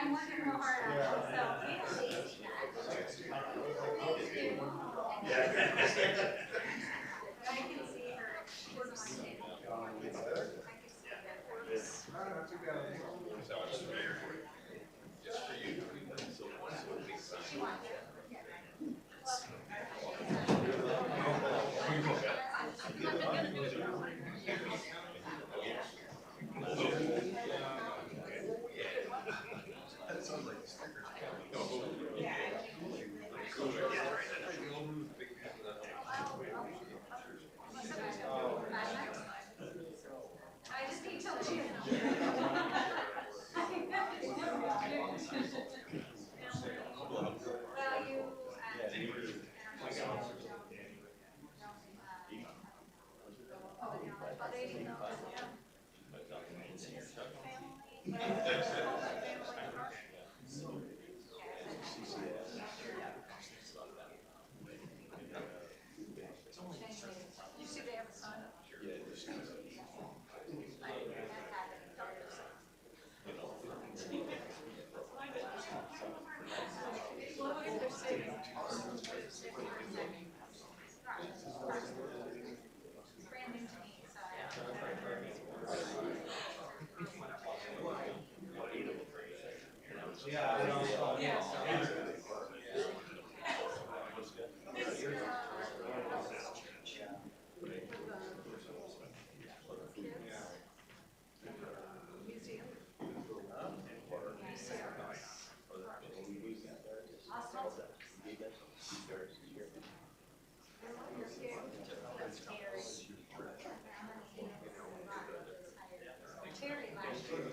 I'm working real hard on it, but I can see her, she doesn't want to take it. I can see that works. She wants it. I just need till June. Well, you, you see they have a son? It's brand new to me, so. Terry last year.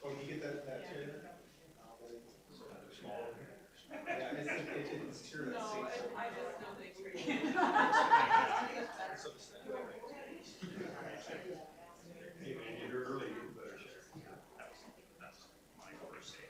Oh, you get that chair? Yeah, it's chair that sinks. I just know things. Hey, man, you heard early, you better share. That's my first day.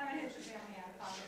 I'm gonna hit your family out of pocket.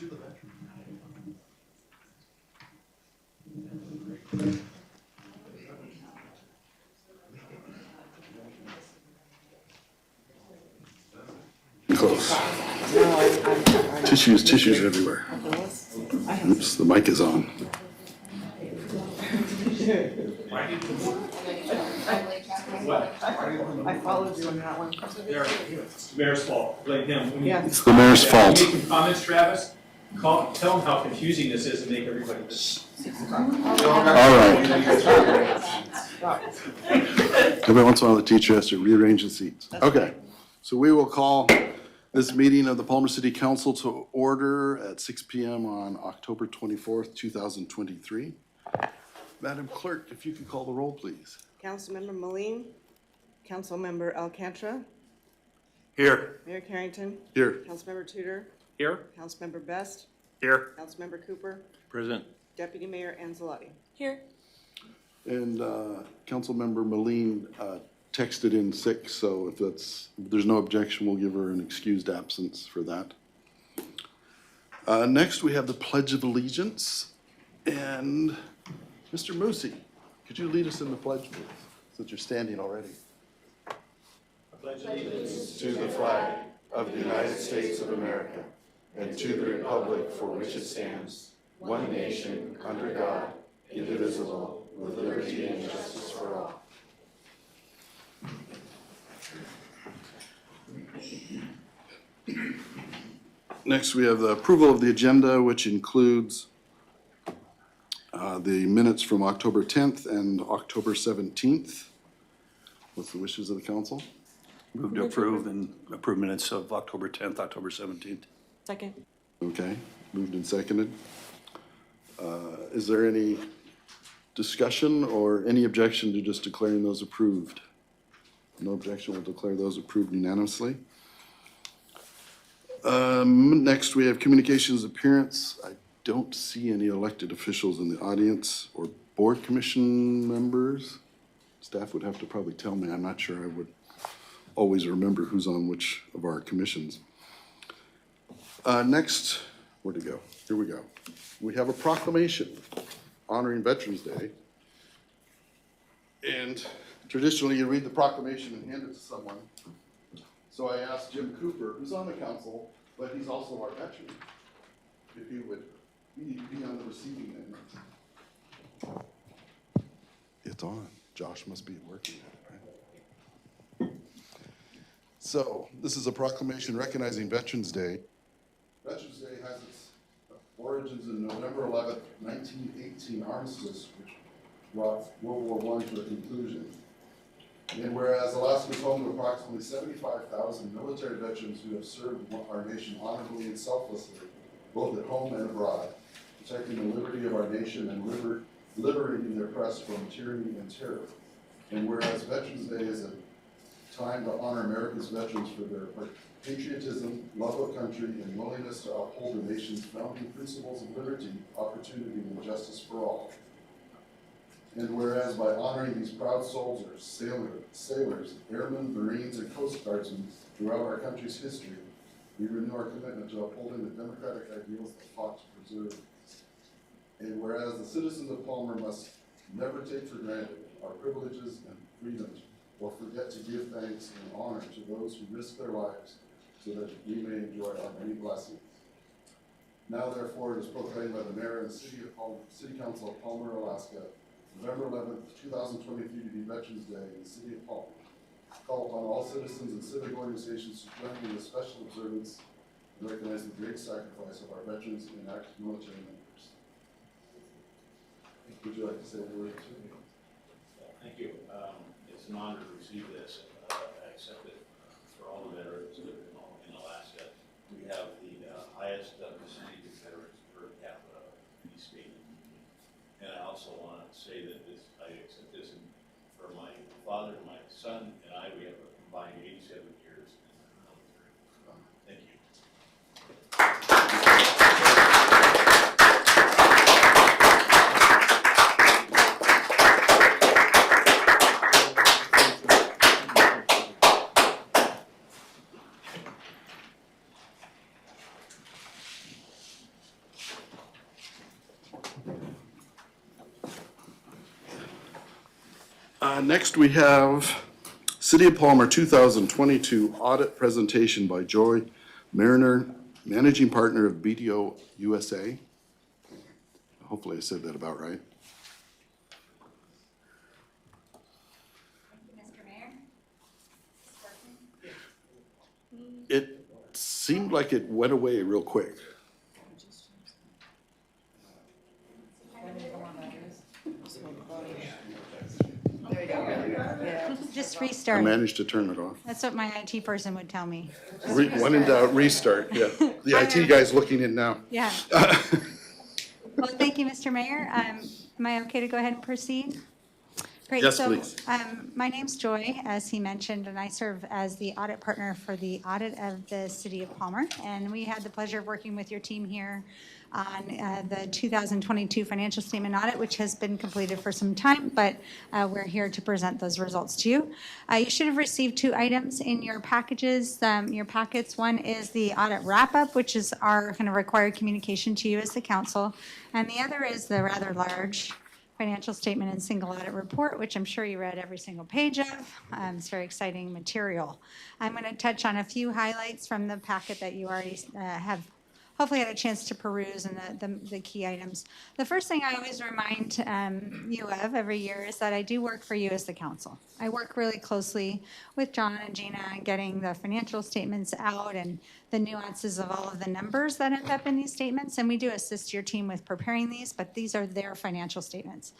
you the veteran? Close. Tissues everywhere. Oops, the mic is on. I followed you on that one. Mayor's fault, blame him. Yeah. It's the mayor's fault. Make some comments, Travis. Tell him how confusing this is and make everybody. All right. Every once in a while, the teacher has to rearrange the seats. Okay, so we will call this meeting of the Palmer City Council to order at 6 p.m. on October 24th, 2023. Madam Clerk, if you could call the roll, please. Councilmember Moline, Councilmember Alcantara, Here. Mayor Carrington, Here. Councilmember Tudor, Here. Councilmember Best, Here. Councilmember Cooper, Present. Deputy Mayor Anzalotti. Here. And Councilmember Moline texted in sick, so if there's no objection, we'll give her an excused absence for that. Next, we have the Pledge of Allegiance. And Mr. Moosey, could you lead us in the pledge, please, since you're standing already? To the flag of the United States of America and to the republic for which it stands, one nation, under God, indivisible, with liberty and justice for all. Next, we have the approval of the agenda, which includes the minutes from October 10th and October 17th. What's the wishes of the council? Move to approve and approve minutes of October 10th, October 17th. Second. Okay, moved and seconded. Is there any discussion or any objection to just declaring those approved? No objection, we'll declare those approved unanimously. Next, we have communications appearance. I don't see any elected officials in the audience or board commission members. Staff would have to probably tell me. I'm not sure I would always remember who's on which of our commissions. Next, where'd it go? Here we go. We have a proclamation honoring Veterans Day. And traditionally, you read the proclamation and hand it to someone. So I asked Jim Cooper, who's on the council, but he's also our veteran, if he would be on the receiving end. It's on. Josh must be working at it, right? So this is a proclamation recognizing Veterans Day. Veterans Day has its origins in November 11th, 1918 armistice, which brought World War I to a conclusion. And whereas Alaska is home to approximately 75,000 military veterans who have served our nation honorably and selflessly, both at home and abroad, protecting the liberty of our nation and liberating their oppressed from tyranny and terror. And whereas Veterans Day is a time to honor America's veterans for their patriotism, love of country, and willingness to uphold the nation's founding principles of liberty, opportunity, and justice for all. And whereas by honoring these proud soldiers, sailors, airmen, Marines, and Coast Guardsmen throughout our country's history, we renew our commitment to upholding the democratic ideals that fought to preserve. And whereas the citizens of Palmer must never take for granted our privileges and freedoms, or forget to give thanks and honor to those who risk their lives so that we may enjoy our many blessings. Now therefore it is proclaimed by the Mayor and City Council of Palmer, Alaska, November 11th, 2023 to be Veterans Day in the City of Palmer. Call upon all citizens and civic organizations to join in this special observance and recognize the great sacrifice of our veterans and active military members. Would you like to say a word or two? Thank you. It's an honor to receive this. I accept it for all the veterans in Alaska. We have the highest percentage of veterans per capita in any state. And I also want to say that I accept this for my father, my son, and I. We have a combined 87 years in the military. Thank you. Next, we have City of Palmer 2022 audit presentation by Joy Mariner, Managing Partner of BDO USA. Hopefully I said that about right. Mr. Mayor? It seemed like it went away real quick. Just I restart. managed to turn it off. That's what my IT person would tell me. When in doubt, restart, yeah. The IT guy's looking in now. Yeah. Well, thank you, Mr. Mayor. Am I okay to go ahead and proceed? Great. Yes, So, please. my name's Joy, as he mentioned, and I serve as the audit partner for the audit of the City of Palmer. And we had the pleasure of working with your team here on the 2022 financial statement audit, which has been completed for some time, but we're here to present those results to you. You should have received 2 items in your packages, your packets. One is the audit wrap-up, which is our kind of required communication to you as the council, and the other is the rather large financial statement and single audit report, which I'm sure you read every single page of. It's very exciting material. I'm going to touch on a few highlights from the packet that you already have hopefully had a chance to peruse, and the key items. The first thing I always remind you of every year is that I do work for you as the council. I work really closely with John and Gina in getting the financial statements out and the nuances of all of the numbers that end up in these statements, and we do assist your team with preparing these, but these are their financial statements.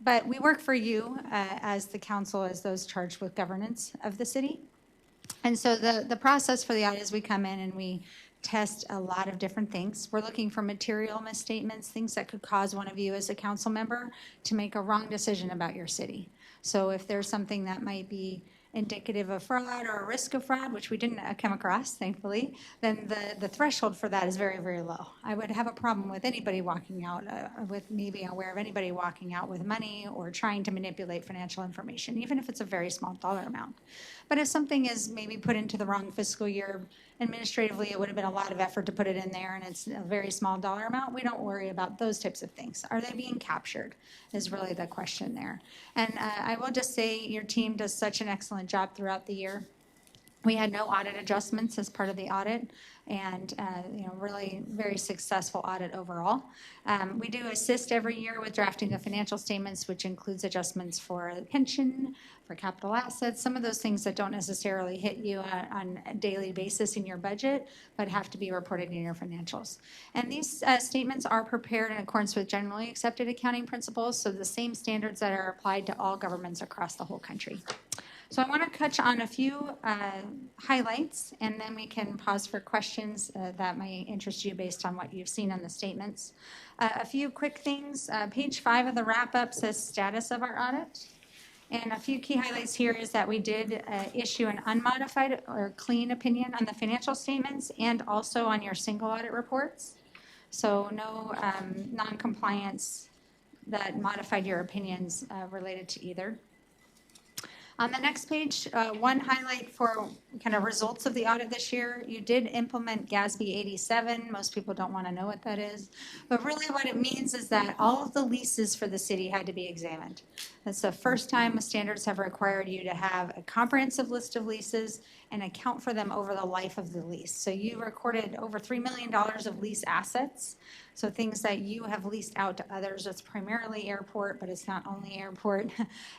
But we work for you as the council, as those charged with governance of the city. And so the process for the audit is we come in and we test a lot of different things. We're looking for material misstatements, things that could cause one of you as a council member to make a wrong decision about your city. So if there's something that might be indicative of fraud or a risk of fraud, which we didn't come across, thankfully, then the threshold for that is very, very low. I would have a problem with anybody walking out, with me being aware of anybody walking out with money or trying to manipulate financial information, even if it's a very small dollar amount. But if something is maybe put into the wrong fiscal year, administratively, it would have been a lot of effort to put it in there, and it's a very small dollar amount. We don't worry about those types of things. Are they being captured is really the question there. And I will just say your team does such an excellent job throughout the year. We had no audit adjustments as part of the audit, and really very successful audit overall. We do assist every year with drafting the financial statements, which includes adjustments for the pension, for capital assets, some of those things that don't necessarily hit you on a daily basis in your budget, but have to be reported in your financials. And these statements are prepared in accordance with generally accepted accounting principles, so the same standards that are applied to all governments across the whole country. So I want to touch on a few highlights, and then we can pause for questions that might interest you based on what you've seen on the statements. A few quick things. Page 5 of the wrap-up says status of our audit. And a few key highlights here is that we did issue an unmodified or clean opinion on the financial statements and also on your single audit reports. So no non-compliance that modified your opinions related to either. On the next page, one highlight for kind of results of the audit this year, you did implement GASB 87. Most people don't want to know what that is. But really what it means is that all of the leases for the city had to be examined. That's the first time the standards have required you to have a comprehensive list of leases and account for them over the life of the lease. So you recorded over $3 million of lease assets. So things that you have leased out to others, it's primarily airport, but it's not only airport.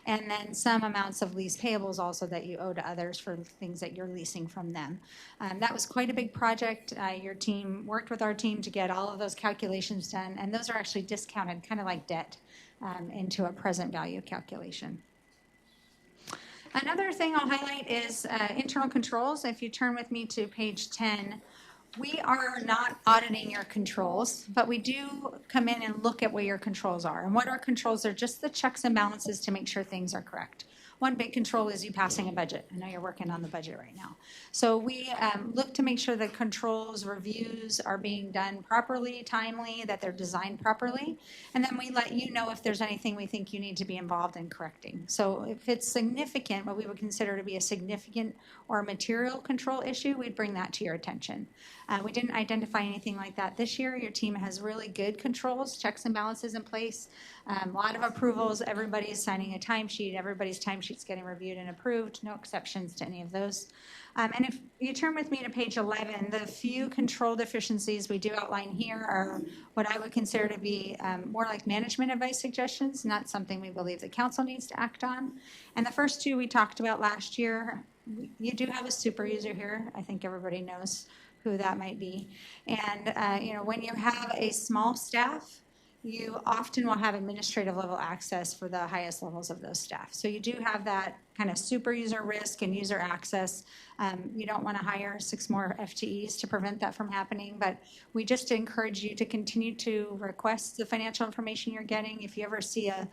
And then some amounts of lease payables also that you owe to others for things that you're leasing from them. That was quite a big project. Your team worked with our team to get all of those calculations done, and those are actually discounted, kind of like debt, into a present value calculation. Another thing I'll highlight is internal controls. If you turn with me to page 10, we are not auditing your controls, but we do come in and look at what your controls are. And what our controls are, just the checks and balances to make sure things are correct. One big control is you passing a budget. I know you're working on the budget right now. So we look to make sure that controls, reviews are being done properly, timely, that they're designed properly. And then we let you know if there's anything we think you need to be involved in correcting. So if it's significant, what we would consider to be a significant or material control issue, we'd bring that to your attention. We didn't identify anything like that this year. Your team has really good controls, checks and balances in place, a lot of approvals. Everybody's signing a timesheet. Everybody's timesheet's getting reviewed and approved. No exceptions to any of those. And if you turn with me to page 11, the few control deficiencies we do outline here are what I would consider to be more like management advice suggestions, not something we believe the council needs to act on. And the first two we talked about last year. You do have a super user here. I think everybody knows who that might be. And, when you have a small staff, you often will have administrative level access for the highest levels of those staff. So you do have that kind of super user risk and user access. You don't want to hire 6 more FTEs to prevent that from happening, but we just encourage you to continue to request the financial information you're getting. If you ever see a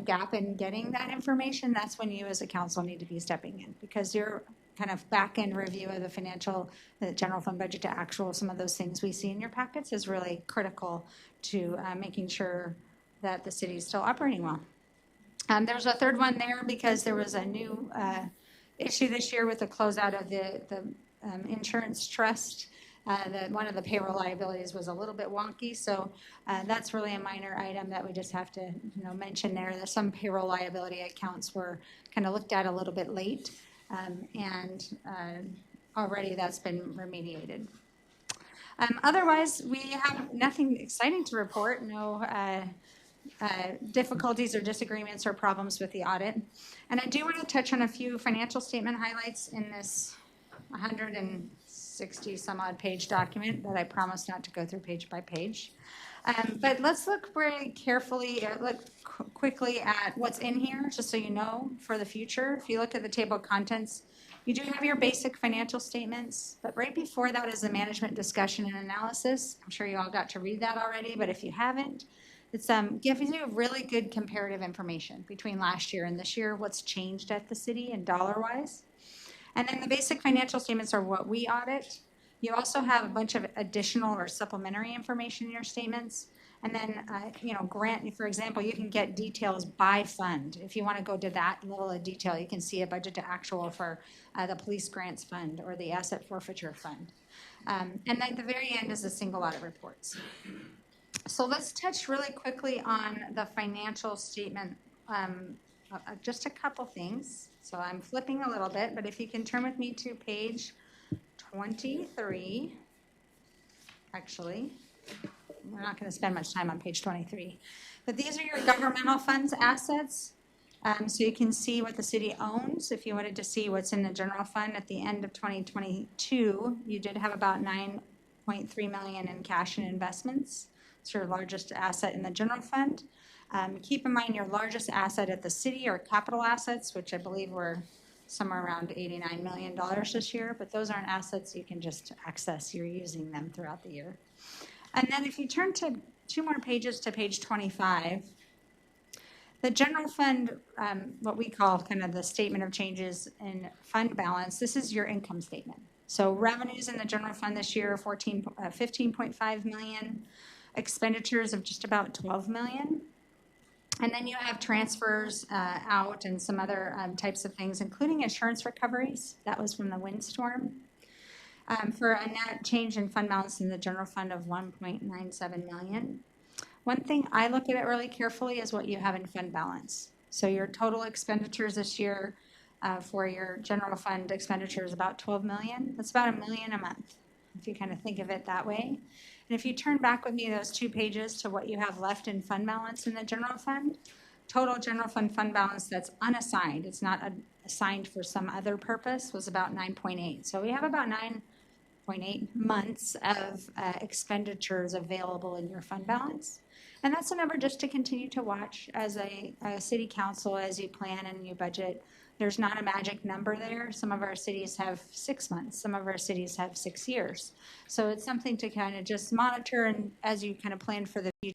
gap in getting that information, that's when you as a council need to be stepping in, because your kind of back end review of the general fund budget to actual, some of those things we see in your packets is really critical to making sure that the city is still operating well. There's a third one there because there was a new issue this year with the closeout of the insurance trust. That one of the payroll liabilities was a little bit wonky, so that's really a minor item that we just have to mention there. There's some payroll liability accounts were kind of looked at a little bit late, and already that's been remediated. Otherwise, we have nothing exciting to report. No difficulties or disagreements or problems with the audit. And I do want to touch on a few financial statement highlights in this 160 some odd page document that I promise not to go through page by page. But let's look very carefully, quickly at what's in here, just so you know for the future. If you look at the table of contents, you do have your basic financial statements, but right before that is the management discussion and analysis. I'm sure you all got to read that already, but if you haven't, it's giving you really good comparative information between last year and this year, what's changed at the city and dollar-wise. And then the basic financial statements are what we audit. You also have a bunch of additional or supplementary information in your statements. And then, grant, for example, you can get details by fund. If you want to go to that level of detail, you can see a budget to actual for the police grants fund or the asset forfeiture fund. And then at the very end is the single audit reports. So let's touch really quickly on the financial statement, just a couple things. So I'm flipping a little bit, but if you can turn with me to page 23, actually, we're not going to spend much time on page 23, but these are your governmental funds assets. So you can see what the city owns. If you wanted to see what's in the general fund at the end of 2022, you did have about $9.3 million in cash and investments. It's your largest asset in the general fund. Keep in mind your largest asset at the city are capital assets, which I believe were somewhere around $89 million this year, but those aren't assets you can just access. You're using them throughout the year. And then if you turn to 2 more pages to page 25, the general fund, what we call kind of the statement of changes in fund balance, this is your income statement. So revenues in the general fund this year are 15.5 million. Expenditures of just about 12 million. And then you have transfers out and some other types of things, including insurance recoveries. That was from the windstorm. For a net change in fund balance in the general fund of 1.97 million. One thing I look at it really carefully is what you have in fund balance. So your total expenditures this year for your general fund expenditure is about 12 million. That's about $1 million a month, if you kind of think of it that way. And if you turn back with me those 2 pages to what you have left in fund balance in the general fund, total general fund balance that's unassigned, it's not assigned for some other purpose, was about 9.8. So we have about 9.8 months of expenditures available in your fund balance. And that's a number just to continue to watch as a city council as you plan and you budget. There's not a magic number there. Some of our cities have 6 months. Some of our cities have 6 years. So it's something to kind of just monitor and as you kind of plan for the future.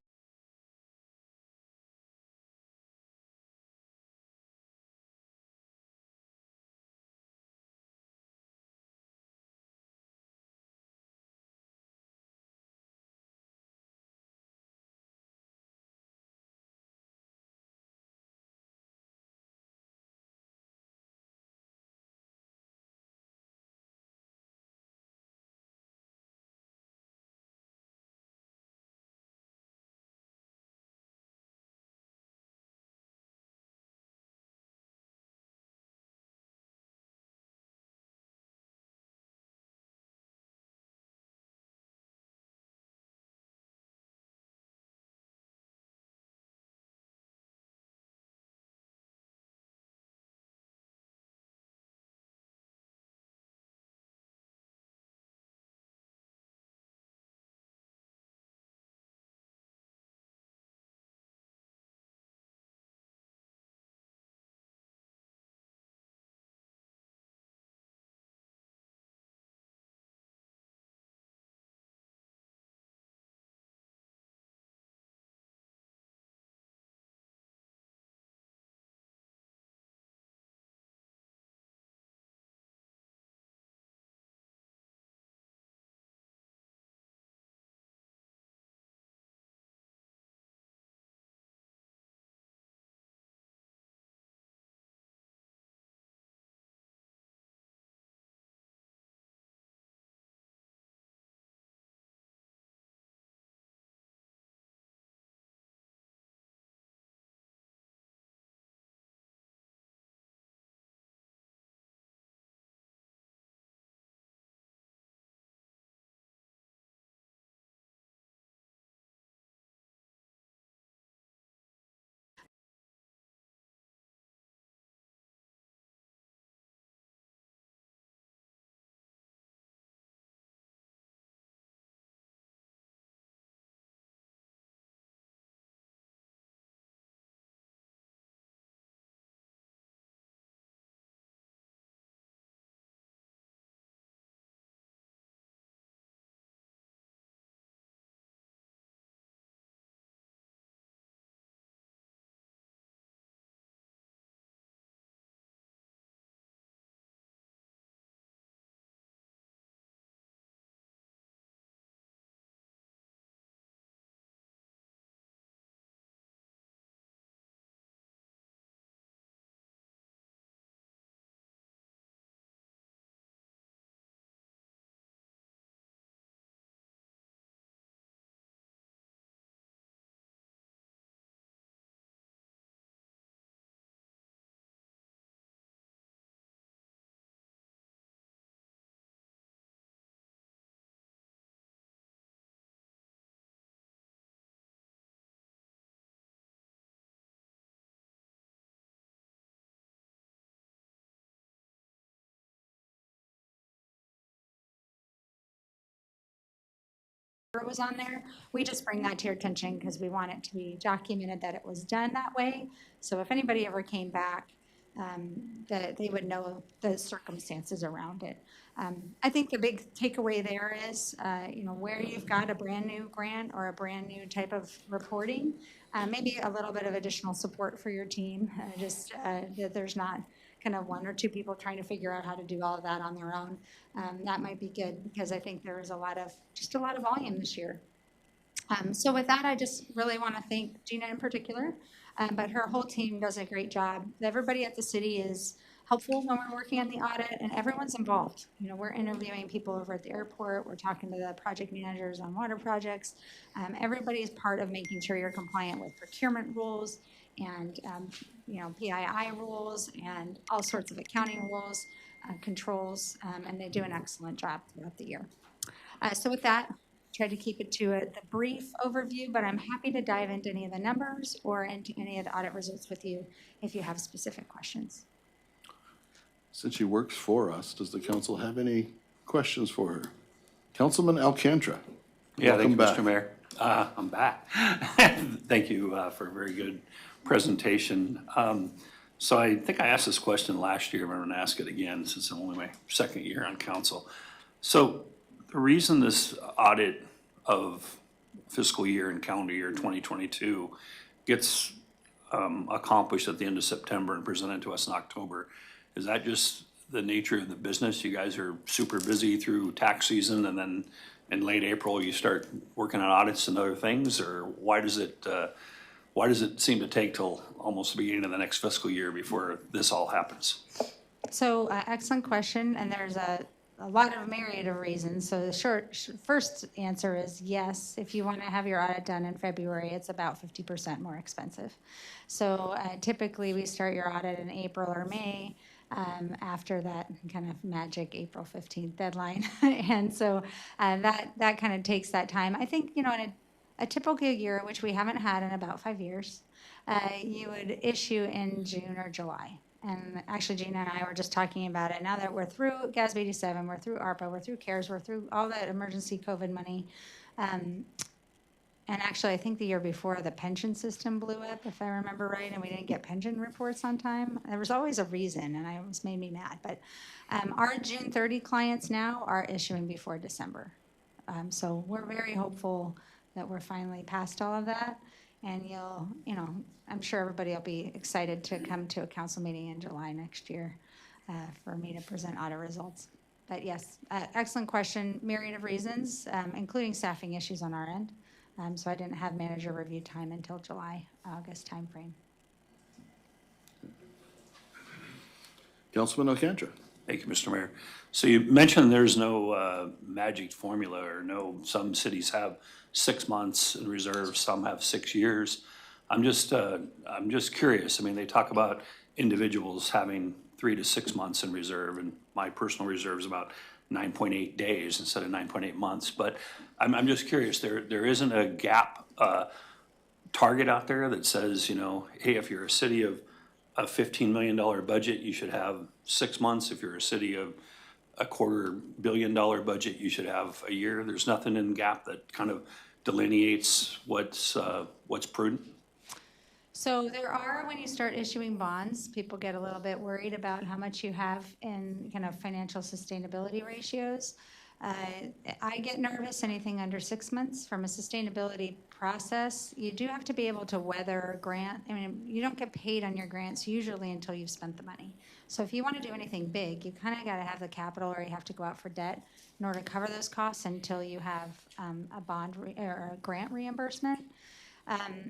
paper was on there. We just bring that to your attention because we want it to be documented that it was done that way. So if anybody ever came back, that they would know the circumstances around it. I think the big takeaway there is, where you've got a brand new grant or a brand new type of reporting, maybe a little bit of additional support for your team, that there's not kind of one or two people trying to figure out how to do all of that on their own. That might be good because I think there is a lot of volume this year. So with that, I just really want to thank Gina in particular, but her whole team does a great job. Everybody at the city is helpful when we're working on the audit, and everyone's involved. We're interviewing people over at the airport. We're talking to the project managers on water projects. Everybody is part of making sure you're compliant with procurement rules and PII rules and all sorts of accounting rules, controls, and they do an excellent job throughout the year. So with that, try to keep it to the brief overview, but I'm happy to dive into any of the numbers or into any of the audit results with you if you have specific questions. Since she works for us, does the council have any questions for her? Councilman Alcantara. Yeah, thank you, welcome Mr. Mayor. I'm back. Thank you for a very good presentation. So I think I asked this question last year, but I'm going to ask it again since I'm only my second year on council. So the reason this audit of fiscal year and calendar year 2022 gets accomplished at the end of September and presented to us in October, is that just the nature of the business? You guys are super busy through tax season, and then in late April you start working on audits and other things, or why does it seem to take till almost the beginning of the next fiscal year before this all happens? So excellent question, and there's a lot of myriad of reasons. So the first answer is yes. If you want to have your audit done in February, it's about 50% more expensive. So typically we start your audit in April or May after that kind of magic April 15th deadline. And so that kind of takes that time. I think, in a typical year, which we haven't had in about 5 years, you would issue in June or July. And actually, Gina and I were just talking about it. Now that we're through GASB 87, we're through ARPA, we're through CARES, we're through all that emergency COVID money. And actually, I think the year before, the pension system blew up, if I remember right, and we didn't get pension reports on time. There was always a reason, and it almost made me mad. But our June 30 clients now are issuing before December. So we're very hopeful that we're finally past all of that. And I'm sure everybody will be excited to come to a council meeting in July next year for me to present audit results. But yes, excellent question. Myriad of reasons, including staffing issues on our end. So I didn't have manager review time until July, August timeframe. Councilman Alcantara. Thank you, Mr. Mayor. So you mentioned there's no magic formula, or some cities have 6 months in reserve, some have 6 years. I'm just curious. I mean, they talk about individuals having 3 to 6 months in reserve, and my personal reserve is about 9.8 days instead of 9.8 months. But I'm just curious, there isn't a gap target out there that says, hey, if you're a city of a $15 million budget, you should have 6 months. If you're a city of a $250 million budget, you should have a year. There's nothing in GAP that kind of delineates what's prudent. So there are, when you start issuing bonds, people get a little bit worried about how much you have in kind of financial sustainability ratios. I get nervous anything under 6 months. From a sustainability process, you do have to be able to weather a grant. I mean, you don't get paid on your grants usually until you've spent the money. So if you want to do anything big, you kind of got to have the capital, or you have to go out for debt in order to cover those costs until you have a bond or a grant reimbursement.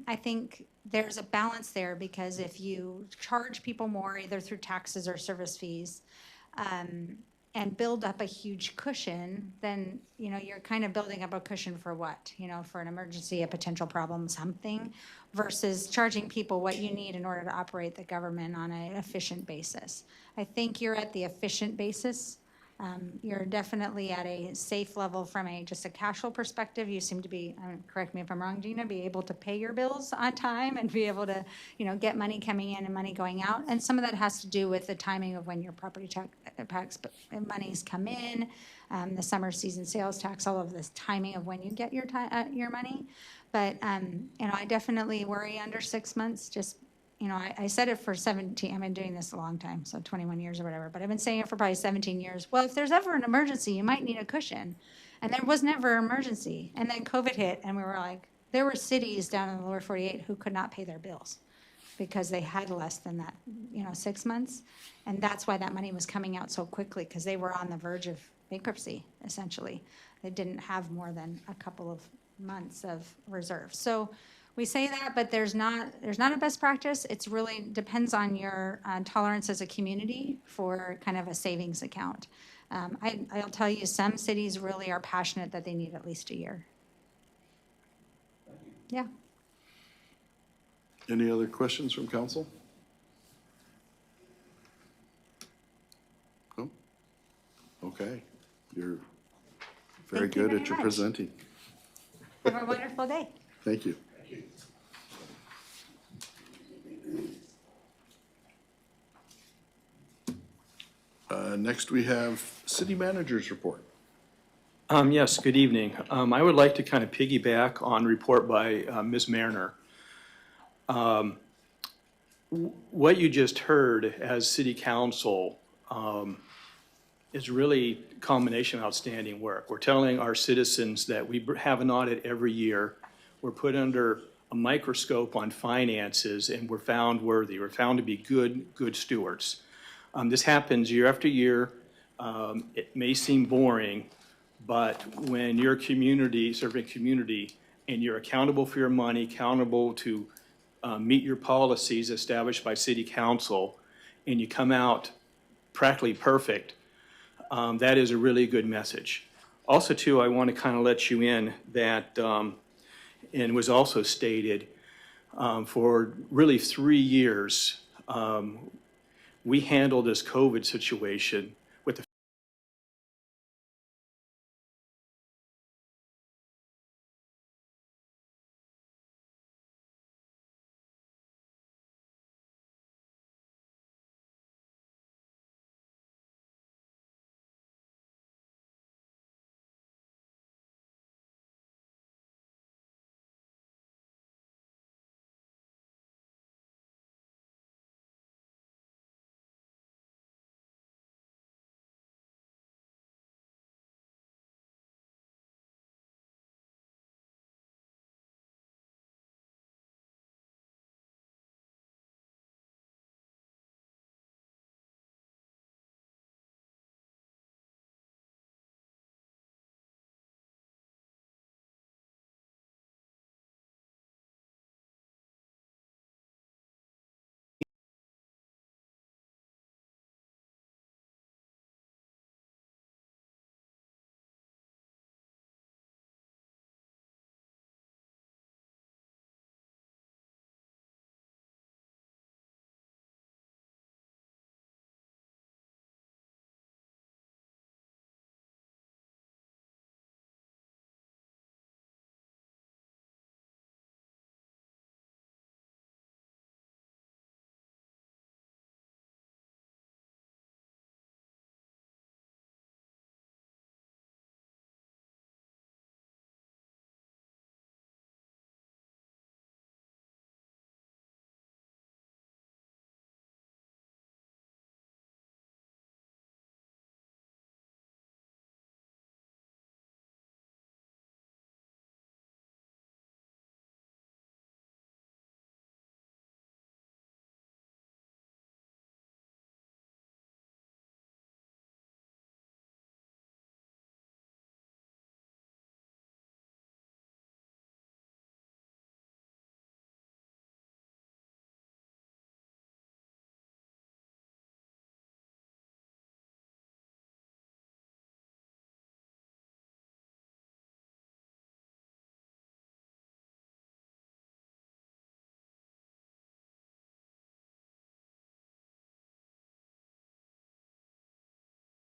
I think there's a balance there, because if you charge people more, either through taxes or service fees, and build up a huge cushion, then, you're kind of building up a cushion for what? For an emergency, a potential problem, something, versus charging people what you need in order to operate the government on an efficient basis. I think you're at the efficient basis You're definitely at a safe level from just a cash flow perspective. You seem to be, correct me if I'm wrong, Gina, be able to pay your bills on time and be able to, get money coming in and money going out. And some of that has to do with the timing of when your property tax monies come in, the summer season sales tax, all of this timing of when you get your money. But, I definitely worry under 6 months, just I said it for 17, I've been doing this a long time, so 21 years or whatever, but I've been saying it for probably 17 years. Well, if there's ever an emergency, you might need a cushion. And there was never an emergency. And then COVID hit, and we were like, there were cities down in the lower 48 who could not pay their bills because they had less than that, 6 months. And that's why that money was coming out so quickly, because they were on the verge of bankruptcy, essentially. They didn't have more than a couple of months of reserve. So we say that, but there's not a best practice. It's really depends on your tolerance as a community for kind of a savings account. I'll tell you, some cities really are passionate that they need at least a year. Yeah. Any other questions from council? No? Okay, you're very Thank you good very at your much. presenting. Have a wonderful day. Thank you. Next, we have city manager's report. Yes, good evening. I would like to kind of piggyback on report by Ms. Mariner. What you just heard as city council is really a combination of outstanding work. We're telling our citizens that we have an audit every year. We're put under a microscope on finances, and we're found worthy. We're found to be good stewards. This happens year after year. It may seem boring, but when you're serving community, and you're accountable for your money, accountable to meet your policies established by city council, and you come out practically perfect, that is a really good message. Also, too, I want to kind of let you in that, and was also stated, for really 3 years, we handled this COVID situation with the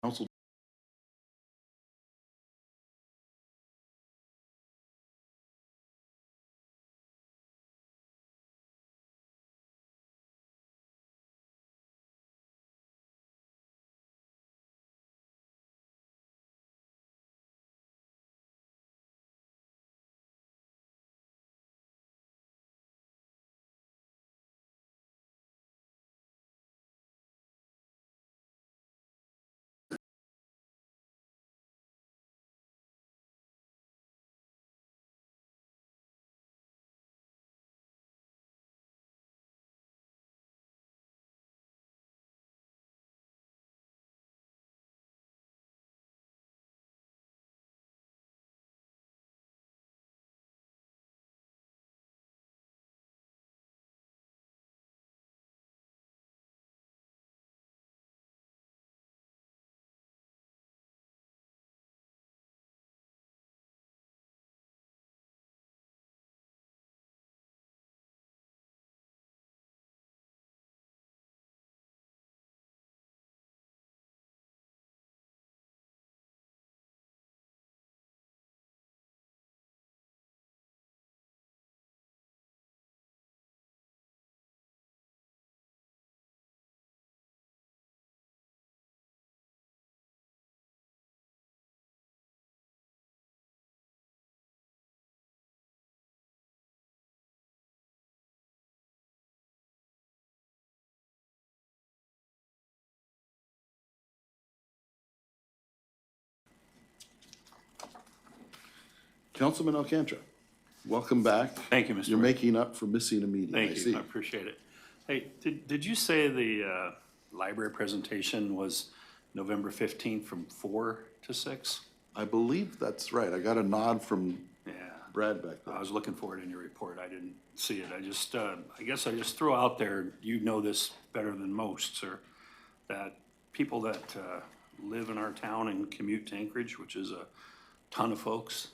Council Councilman Alcantra, welcome back. Thank you, Mr. You're Mayor. making up for missing a meeting, I Thank see. you, I appreciate it. Hey, did you say the library presentation was November 15th from 4 to 6? I believe that's right. I got a nod from Yeah. Brad back I there. was looking for it in your report. I didn't see it. I just, I guess I just throw out there, you know this better than most, sir, that people that live in our town and commute to Anchorage, which is a ton of folks,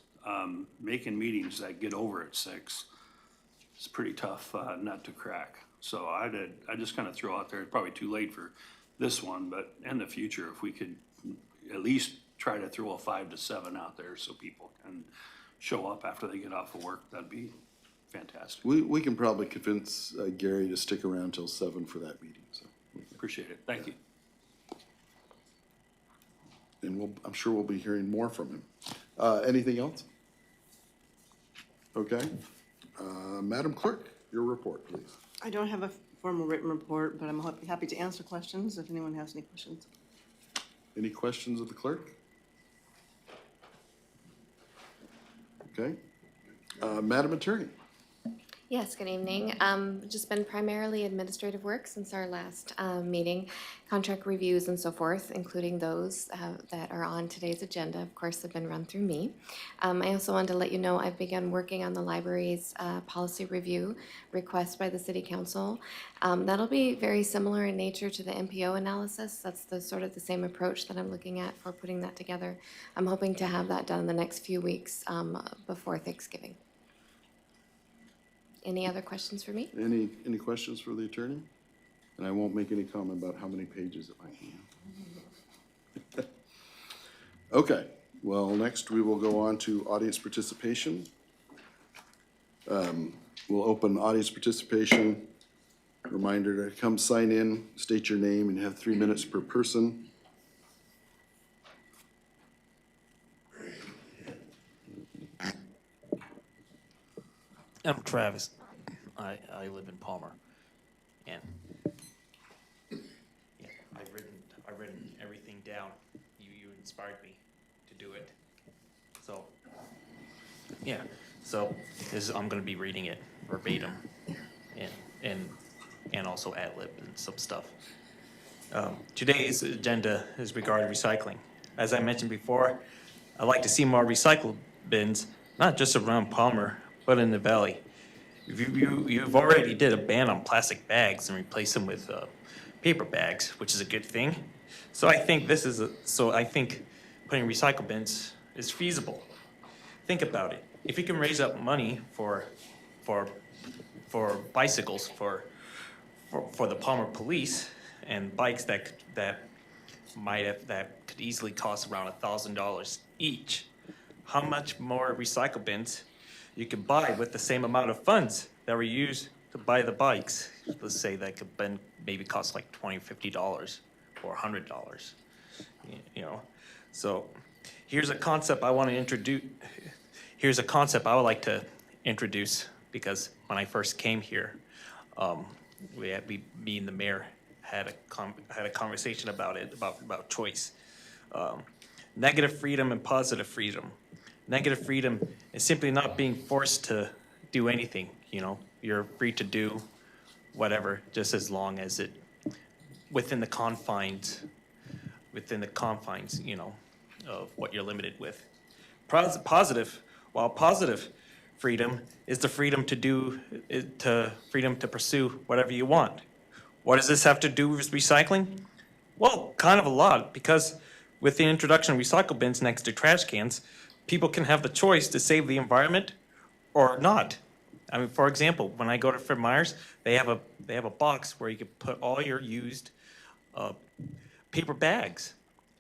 making meetings that get over at 6, it's pretty tough nut to crack. So I just kind of throw out there, it's probably too late for this one, but in the future, if we could at least try to throw a 5 to 7 out there so people can show up after they get off of work, that'd be fantastic. We can probably convince Gary to stick around till 7 for that meeting, so. Appreciate it. Thank you. And I'm sure we'll be hearing more from him. Anything else? Okay. Madam Clerk, your report, please. I don't have a formal written report, but I'm happy to answer questions if anyone has any questions. Any questions of the clerk? Okay. Madam Attorney, Yes, good evening. Just been primarily administrative work since our last meeting, contract reviews and so forth, including those that are on today's agenda, of course, have been run through me. I also wanted to let you know I've begun working on the library's policy review request by the City Council. That'll be very similar in nature to the MPO analysis. That's the sort of the same approach that I'm looking at for putting that together. I'm hoping to have that done in the next few weeks before Thanksgiving. Any other questions for me? any questions for the attorney? And I won't make any comment about how many pages it might be. Okay, well, next we will go on to audience participation. We'll open audience participation. Reminder to come sign in, state your name, and you have 3 minutes per person. I'm Travis. I live in Palmer, and yeah, I've written everything down. You inspired me to do it. So yeah, so I'm going to be reading it verbatim, and also ad lib and some stuff. Today's agenda is regarding recycling. As I mentioned before, I'd like to see more recycle bins, not just around Palmer, but in the valley. You've already did a ban on plastic bags and replace them with paper bags, which is a good thing. So I think I think putting recycle bins is feasible. Think about it. If you can raise up money for bicycles for the Palmer Police and bikes that could easily cost around $1,000 each, how much more recycle bins you could buy with the same amount of funds that were used to buy the bikes? Let's say that could maybe cost like $20, $50 or $100. You know, so here's a concept I want to introduce. Here's a concept I would like to introduce, because when I first came here, me and the mayor had a conversation about it, about choice, negative freedom and positive freedom. Negative freedom is simply not being forced to do anything. You know, you're free to do whatever, just as long as it within the confines, you know, of what you're limited with. Positive freedom is the freedom to pursue whatever you want. What does this have to do with recycling? Well, kind of a lot, because with the introduction of recycle bins next to trash cans, people can have the choice to save the environment or not. I mean, for example, when I go to Fred Meyer's, they have a box where you can put all your used paper bags.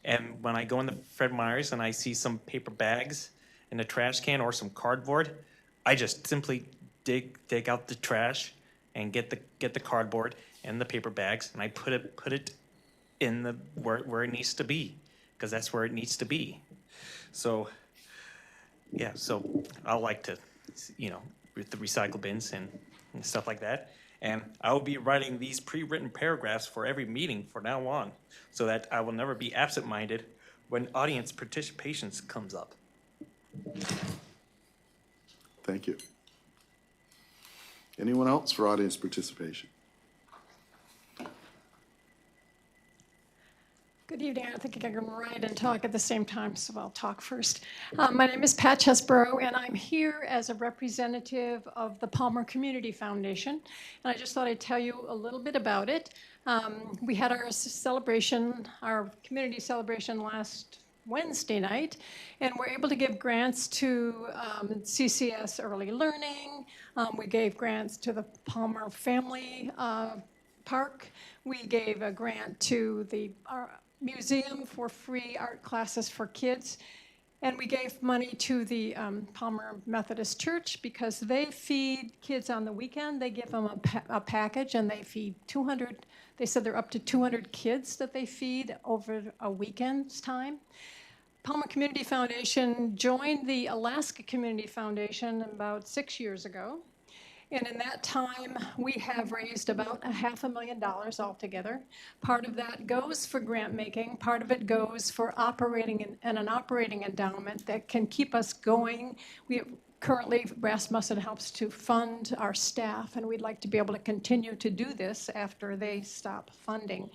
And when I go into Fred Meyer's and I see some paper bags in a trash can or some cardboard, I just simply dig out the trash and get the cardboard and the paper bags, and I put it in the where it needs to be, because that's where it needs to be. So yeah, so I like to, you know, with the recycle bins and stuff like that. And I will be writing these pre-written paragraphs for every meeting from now on, so that I will never be absent-minded when audience participation comes up. Thank you. Anyone else for audience participation? Good evening. I think I can write and talk at the same time, so I'll talk first. My name is Pat Chesborough, and I'm here as a representative of the Palmer Community Foundation. And I just thought I'd tell you a little bit about it. We had our celebration, our community celebration last Wednesday night, and we're able to give grants to CCS Early Learning. We gave grants to the Palmer Family Park. We gave a grant to the museum for free art classes for kids. And we gave money to the Palmer Methodist Church because they feed kids on the weekend. They give them a package and they feed 200, they said they're up to 200 kids that they feed over a weekend's time. Palmer Community Foundation joined the Alaska Community Foundation about 6 years ago. And in that time, we have raised about $500,000 altogether. Part of that goes for grant making. Part of it goes for operating and an operating endowment that can keep us going. We currently, Rasmussen helps to fund our staff, and we'd like to be able to continue to do this after they stop funding.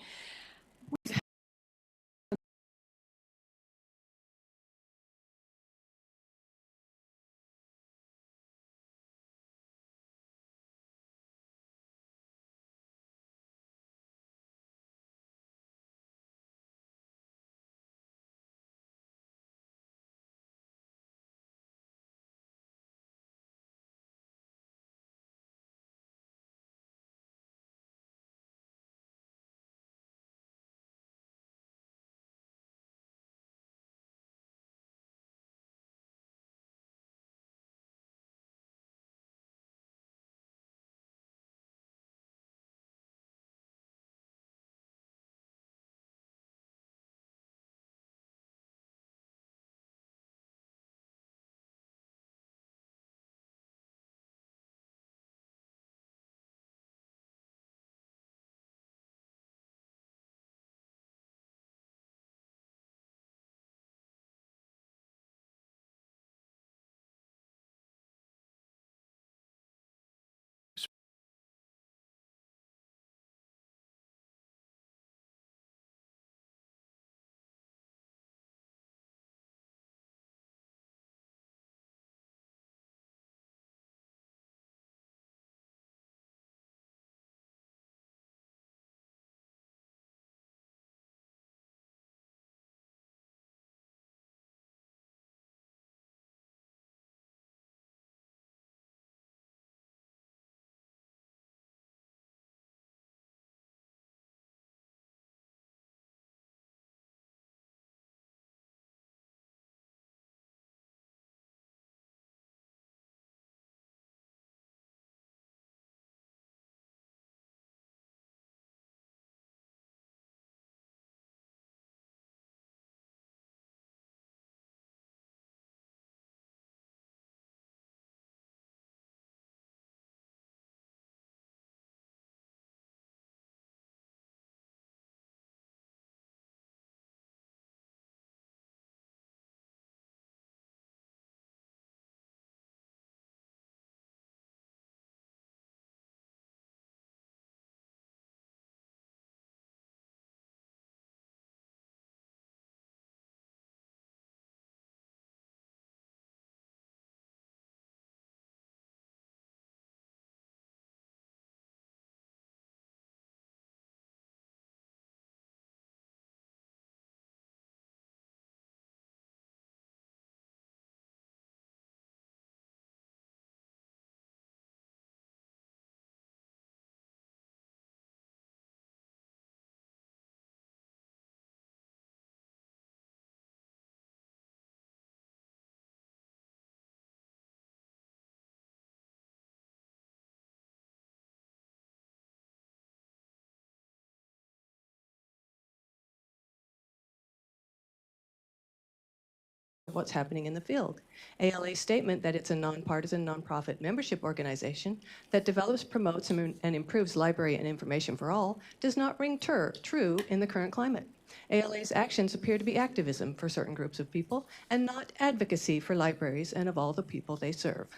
what's happening in the field. ALA's statement that it's a nonpartisan, nonprofit membership organization that develops, promotes, and improves library and information for all does not ring true in the current climate. ALA's actions appear to be activism for certain groups of people and not advocacy for libraries and of all the people they serve.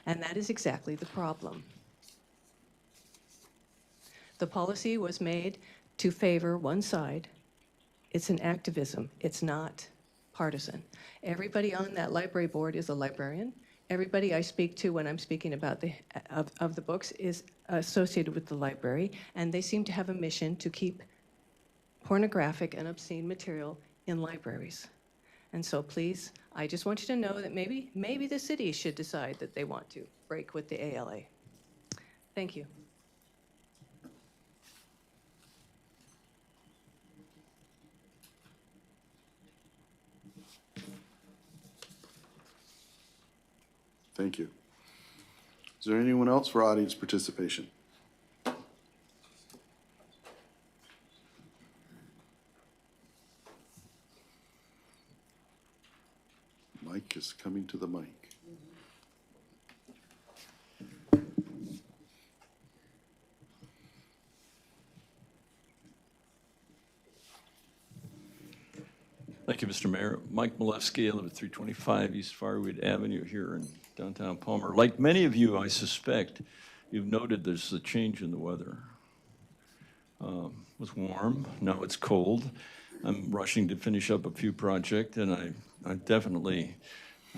And that is exactly the problem. The policy was made to favor one side. It's an activism. It's not partisan. Everybody on that library board is a librarian. Everybody I speak to when I'm speaking about the books is associated with the library, and they seem to have a mission to keep pornographic and obscene material in libraries. And so please, I just want you to know that maybe the city should decide that they want to break with the ALA. Thank you. Thank you. Is there anyone else for audience participation? Mike is coming to the mic. Thank you, Mr. Mayor. Mike Malewski, I live at 325 East Firewood Avenue here in downtown Palmer. Like many of you, I suspect you've noted there's a change in the weather. It was warm, now it's cold. I'm rushing to finish up a few projects, and I definitely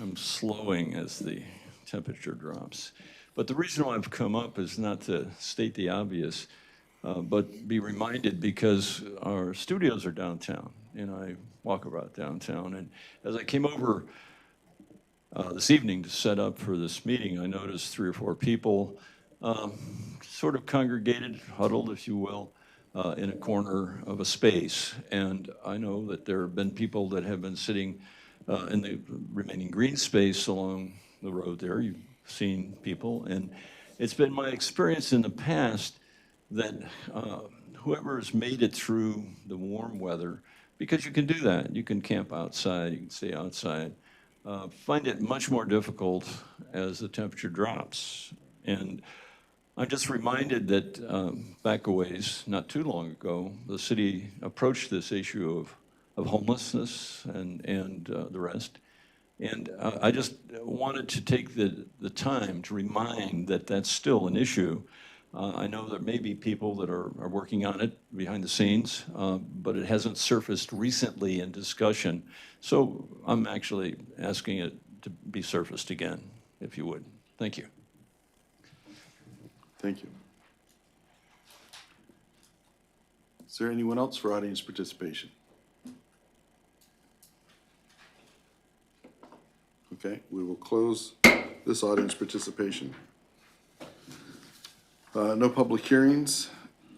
am slowing as the temperature drops. But the reason why I've come up is not to state the obvious, but be reminded because our studios are downtown, and I walk about downtown. And as I came over this evening to set up for this meeting, I noticed 3 or 4 people sort of congregated, huddled, if you will, in a corner of a space. And I know that there have been people that have been sitting in the remaining green space along the road there. You've seen people. And it's been my experience in the past that whoever has made it through the warm weather, because you can do that, you can camp outside, you can stay outside, find it much more difficult as the temperature drops. And I'm just reminded that back a ways, not too long ago, the city approached this issue of homelessness and the rest. And I just wanted to take the time to remind that that's still an issue. I know there may be people that are working on it behind the scenes, but it hasn't surfaced recently in discussion. So I'm actually asking it to be surfaced again, if you would. Thank you. Thank you. Is there anyone else for audience participation? Okay, we will close this audience participation. No public hearings.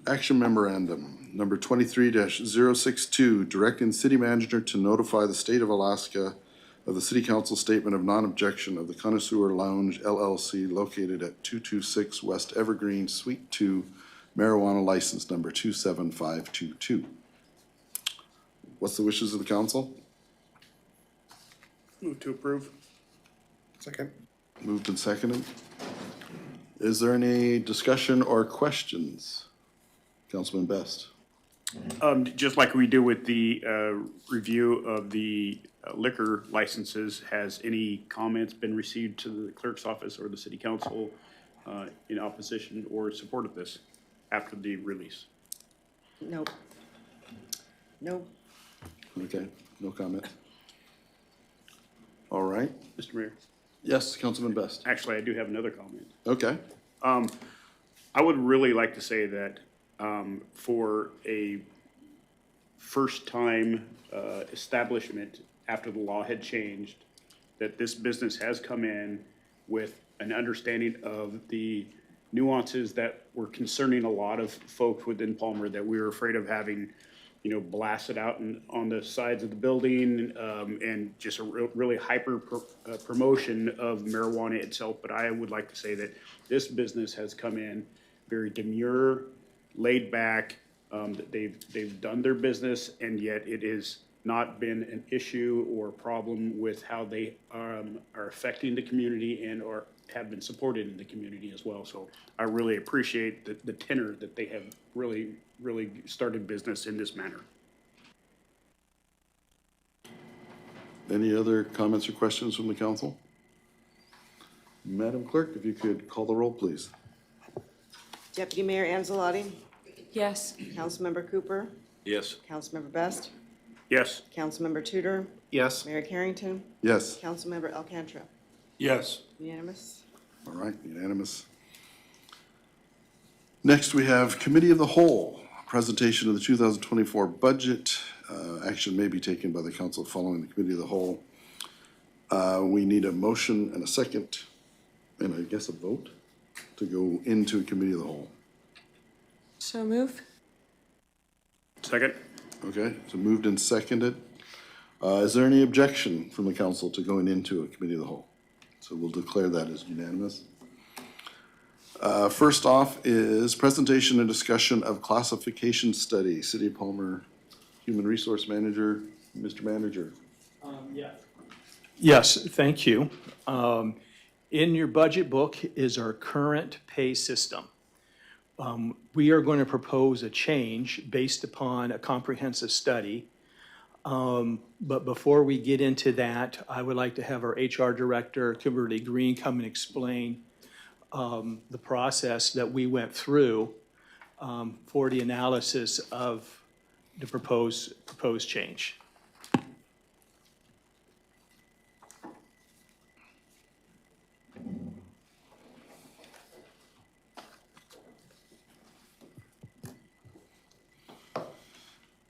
Action memorandum, number 23-062, directing city manager to notify the state of Alaska of the city council statement of non-objection of the Connoisseur Lounge LLC located at 226 West Evergreen, Suite 2, marijuana license number 27522. What's the wishes of the council? Move to approve. Second. Moved and seconded. Is there any discussion or questions? Councilman Best. Just like we do with the review of the liquor licenses, has any comments been received to the clerk's office or the city council in opposition or support of this after the release? Nope. Nope. Okay, no comment. All right. Mr. Mayor? Yes, Councilman Best. Actually, I do have another comment. Okay. I would really like to say that for a first-time establishment after the law had changed, that this business has come in with an understanding of the nuances that were concerning a lot of folks within Palmer, that we were afraid of having, you know, blasted out on the sides of the building, and just a really hyper promotion of marijuana itself. But I would like to say that this business has come in very demure, laid back, that they've done their business, and yet it is not been an issue or problem with how they are affecting the community and or have been supported in the community as well. So I really appreciate the tenor that they have really started business in this manner. Any other comments or questions from the council? Madam Clerk, if you could call the roll, please. Deputy Mayor Anzalotti, Yes. Councilmember Cooper, Yes. Councilmember Best, Yes. Councilmember Tudor, Yes. Mayor Carrington, Yes. Councilmember Alcantara. Yes. Unanimous? All right, unanimous. Next, we have Committee of the Whole, presentation of the 2024 budget. Action may be taken by the council following the Committee of the Whole. We need a motion and a second, and I guess a vote to go into Committee of the Whole. So move. Second? Okay, so moved and seconded. Is there any objection from the council to going into a Committee of the Whole? So we'll declare that as unanimous. First off is presentation and discussion of classification study. City of Palmer Human Resource Manager, Mr. Manager. Yes, thank you. In your budget book is our current pay system. We are going to propose a change based upon a comprehensive study. But before we get into that, I would like to have our HR director, Kimberly Green, come and explain the process that we went through for the analysis of the proposed change.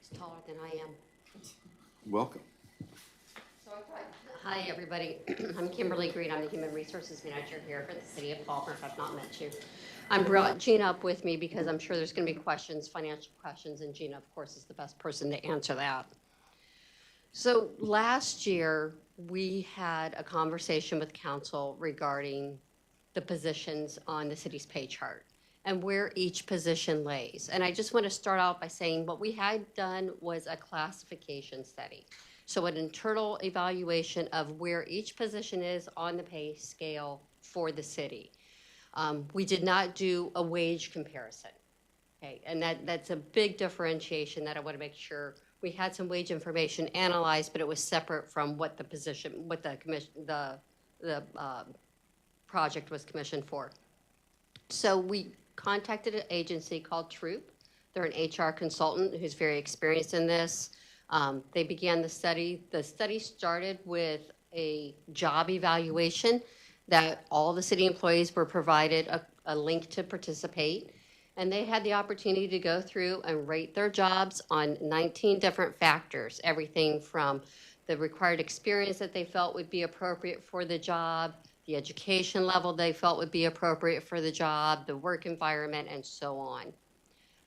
He's taller than I am. Welcome. Hi, everybody. I'm Kimberly Green. I'm the Human Resources Manager here for the City of Palmer, if I've not met you. I brought Gina up with me because I'm sure there's going to be questions, financial questions, and Gina, of course, is the best person to answer that. So last year, we had a conversation with council regarding the positions on the city's pay chart and where each position lays. And I just want to start out by saying what we had done was a classification study. So an internal evaluation of where each position is on the pay scale for the city. We did not do a wage comparison. Okay, and that's a big differentiation that I want to make sure. We had some wage information analyzed, but it was separate from what the position, what the commission, the project was commissioned for. So we contacted an agency called Troop. They're an HR consultant who's very experienced in this. They began the study. The study started with a job evaluation that all the city employees were provided a link to participate. And they had the opportunity to go through and rate their jobs on 19 different factors, everything from the required experience that they felt would be appropriate for the job, the education level they felt would be appropriate for the job, the work environment, and so on.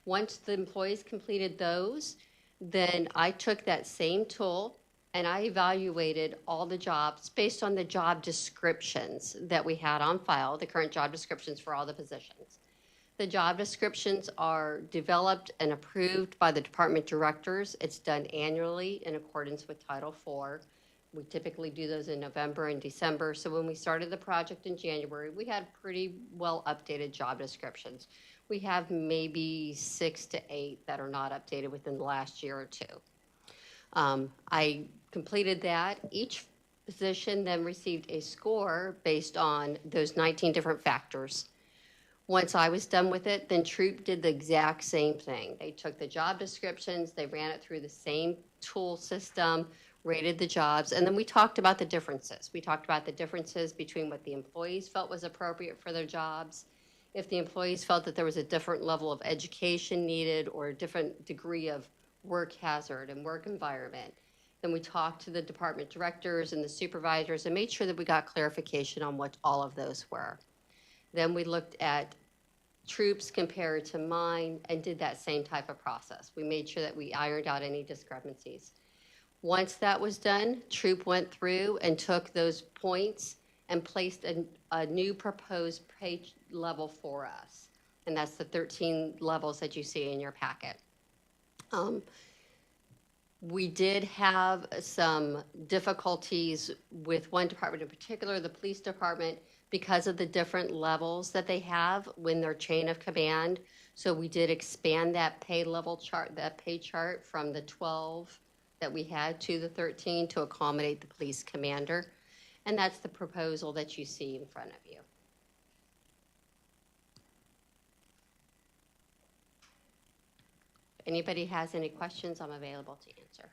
Once the employees completed those, then I took that same tool and I evaluated all the jobs based on the job descriptions that we had on file, the current job descriptions for all the positions. The job descriptions are developed and approved by the department directors. It's done annually in accordance with Title IV. We typically do those in November and December. So when we started the project in January, we had pretty well updated job descriptions. We have maybe 6 to 8 that are not updated within the last year or two. I completed that. Each position then received a score based on those 19 different factors. Once I was done with it, then Troop did the exact same thing. They took the job descriptions, they ran it through the same tool system, rated the jobs, and then we talked about the differences. We talked about the differences between what the employees felt was appropriate for their jobs, if the employees felt that there was a different level of education needed or a different degree of work hazard and work environment. Then we talked to the department directors and the supervisors and made sure that we got clarification on what all of those were. Then we looked at Troops compared to mine and did that same type of process. We made sure that we ironed out any discrepancies. Once that was done, Troop went through and took those points and placed a new proposed pay level for us. And that's the 13 levels that you see in your packet. We did have some difficulties with one department in particular, the police department, because of the different levels that they have when their chain of command. So we did expand that pay level chart, that pay chart from the 12 that we had to the 13 to accommodate the police commander. And that's the proposal that you see in front of you. If anybody has any questions, I'm available to answer.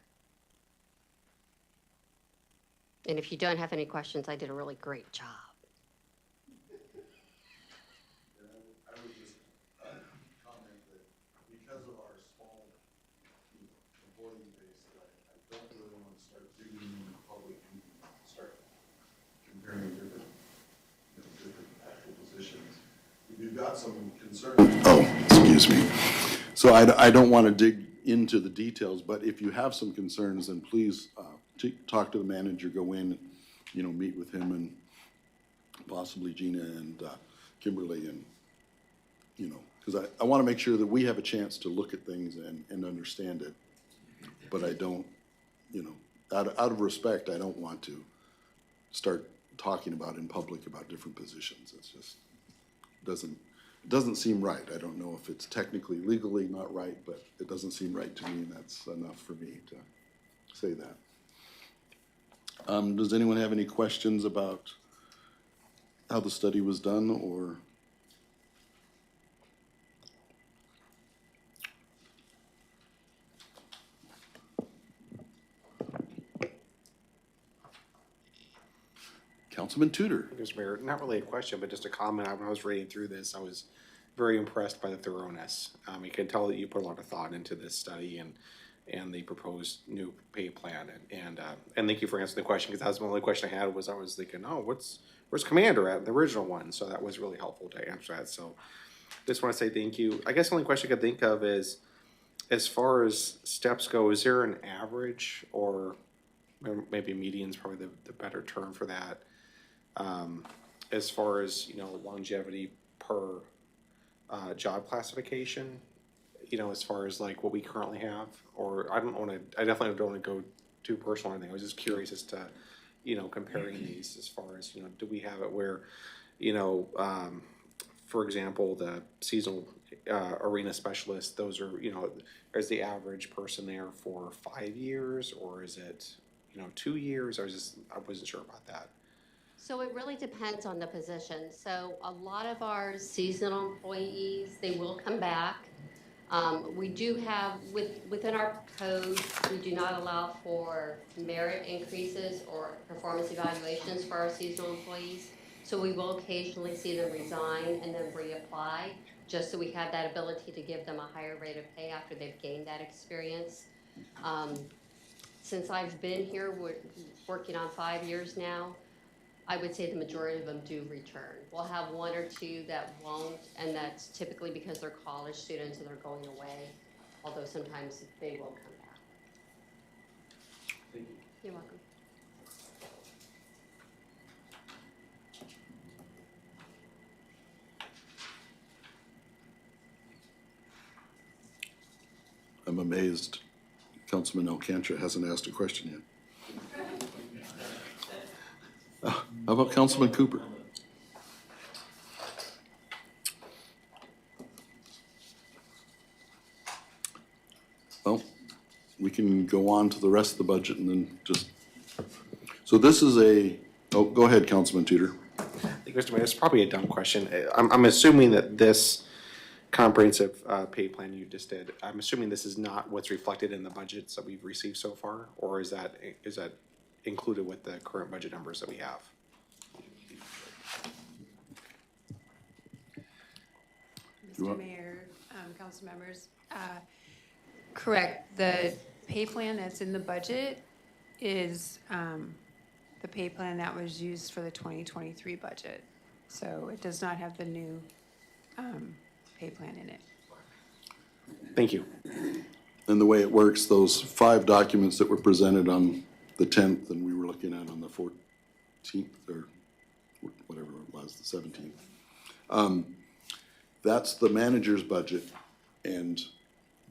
And if you don't have any questions, I did a really great job. I would just comment that because of our small employee base, that I don't really want to start digging in the public and start comparing different actual positions. We've got some concerns. Oh, excuse me. So I don't want to dig into the details, but if you have some concerns, then please talk to the manager, go in, meet with him and possibly Gina and Kimberly and, because I want to make sure that we have a chance to look at things and understand it. But I don't, out of respect, I don't want to start talking about in public about different positions. It's just, it doesn't seem right. I don't know if it's technically, legally not right, but it doesn't seem right to me, and that's enough for me to say that. Does anyone have any questions about how the study was done, or? Councilman Tudor. Mr. Mayor, not really a question, but just a comment. When I was reading through this, I was very impressed by the thoroughness. You can tell that you put a lot of thought into this study and the proposed new pay plan. And thank you for answering the question, because that was the only question I had. I was thinking, oh, where's Commander at, the original one? So that was really helpful to answer that. So just want to say thank you. I guess the only question I could think of is, as far as steps go, is there an average, or maybe median is probably the better term for that, as far as, longevity per job classification, as far as like what we currently have? Or I definitely don't want to go too personal or anything. I was just curious as to, comparing these as far as, do we have it where, for example, the seasonal arena specialist, those are, is the average person there for 5 years, or is it, 2 years? I wasn't sure about that. So it really depends on the position. So a lot of our seasonal employees, they will come back. We do have, within our code, we do not allow for merit increases or performance evaluations for our seasonal employees. So we will occasionally see them resign and then reapply, just so we have that ability to give them a higher rate of pay after they've gained that experience. Since I've been here, we're working on 5 years now, I would say the majority of them do return. We'll have 1 or 2 that won't, and that's typically because they're college students and they're going away, although sometimes they will come back. Thank you. You're welcome. I'm amazed Councilman Alcantara hasn't asked a question yet. How about Councilman Cooper? Well, we can go on to the rest of the budget and then just, so this is go ahead, Councilman Tudor. Thank you, Mr. Mayor. It's probably a dumb question. I'm assuming that this comprehensive pay plan you just did, I'm assuming this is not what's reflected in the budgets that we've received so far, or is that included with the current budget numbers that we have? Mr. Mayor, council members, correct. The pay plan that's in the budget is the pay plan that was used for the 2023 budget. So it does not have the new pay plan in it. Thank you. And the way it works, those 5 documents that were presented on the 10th and we were looking at on the 14th or whatever it was, the 17th. That's the manager's budget, and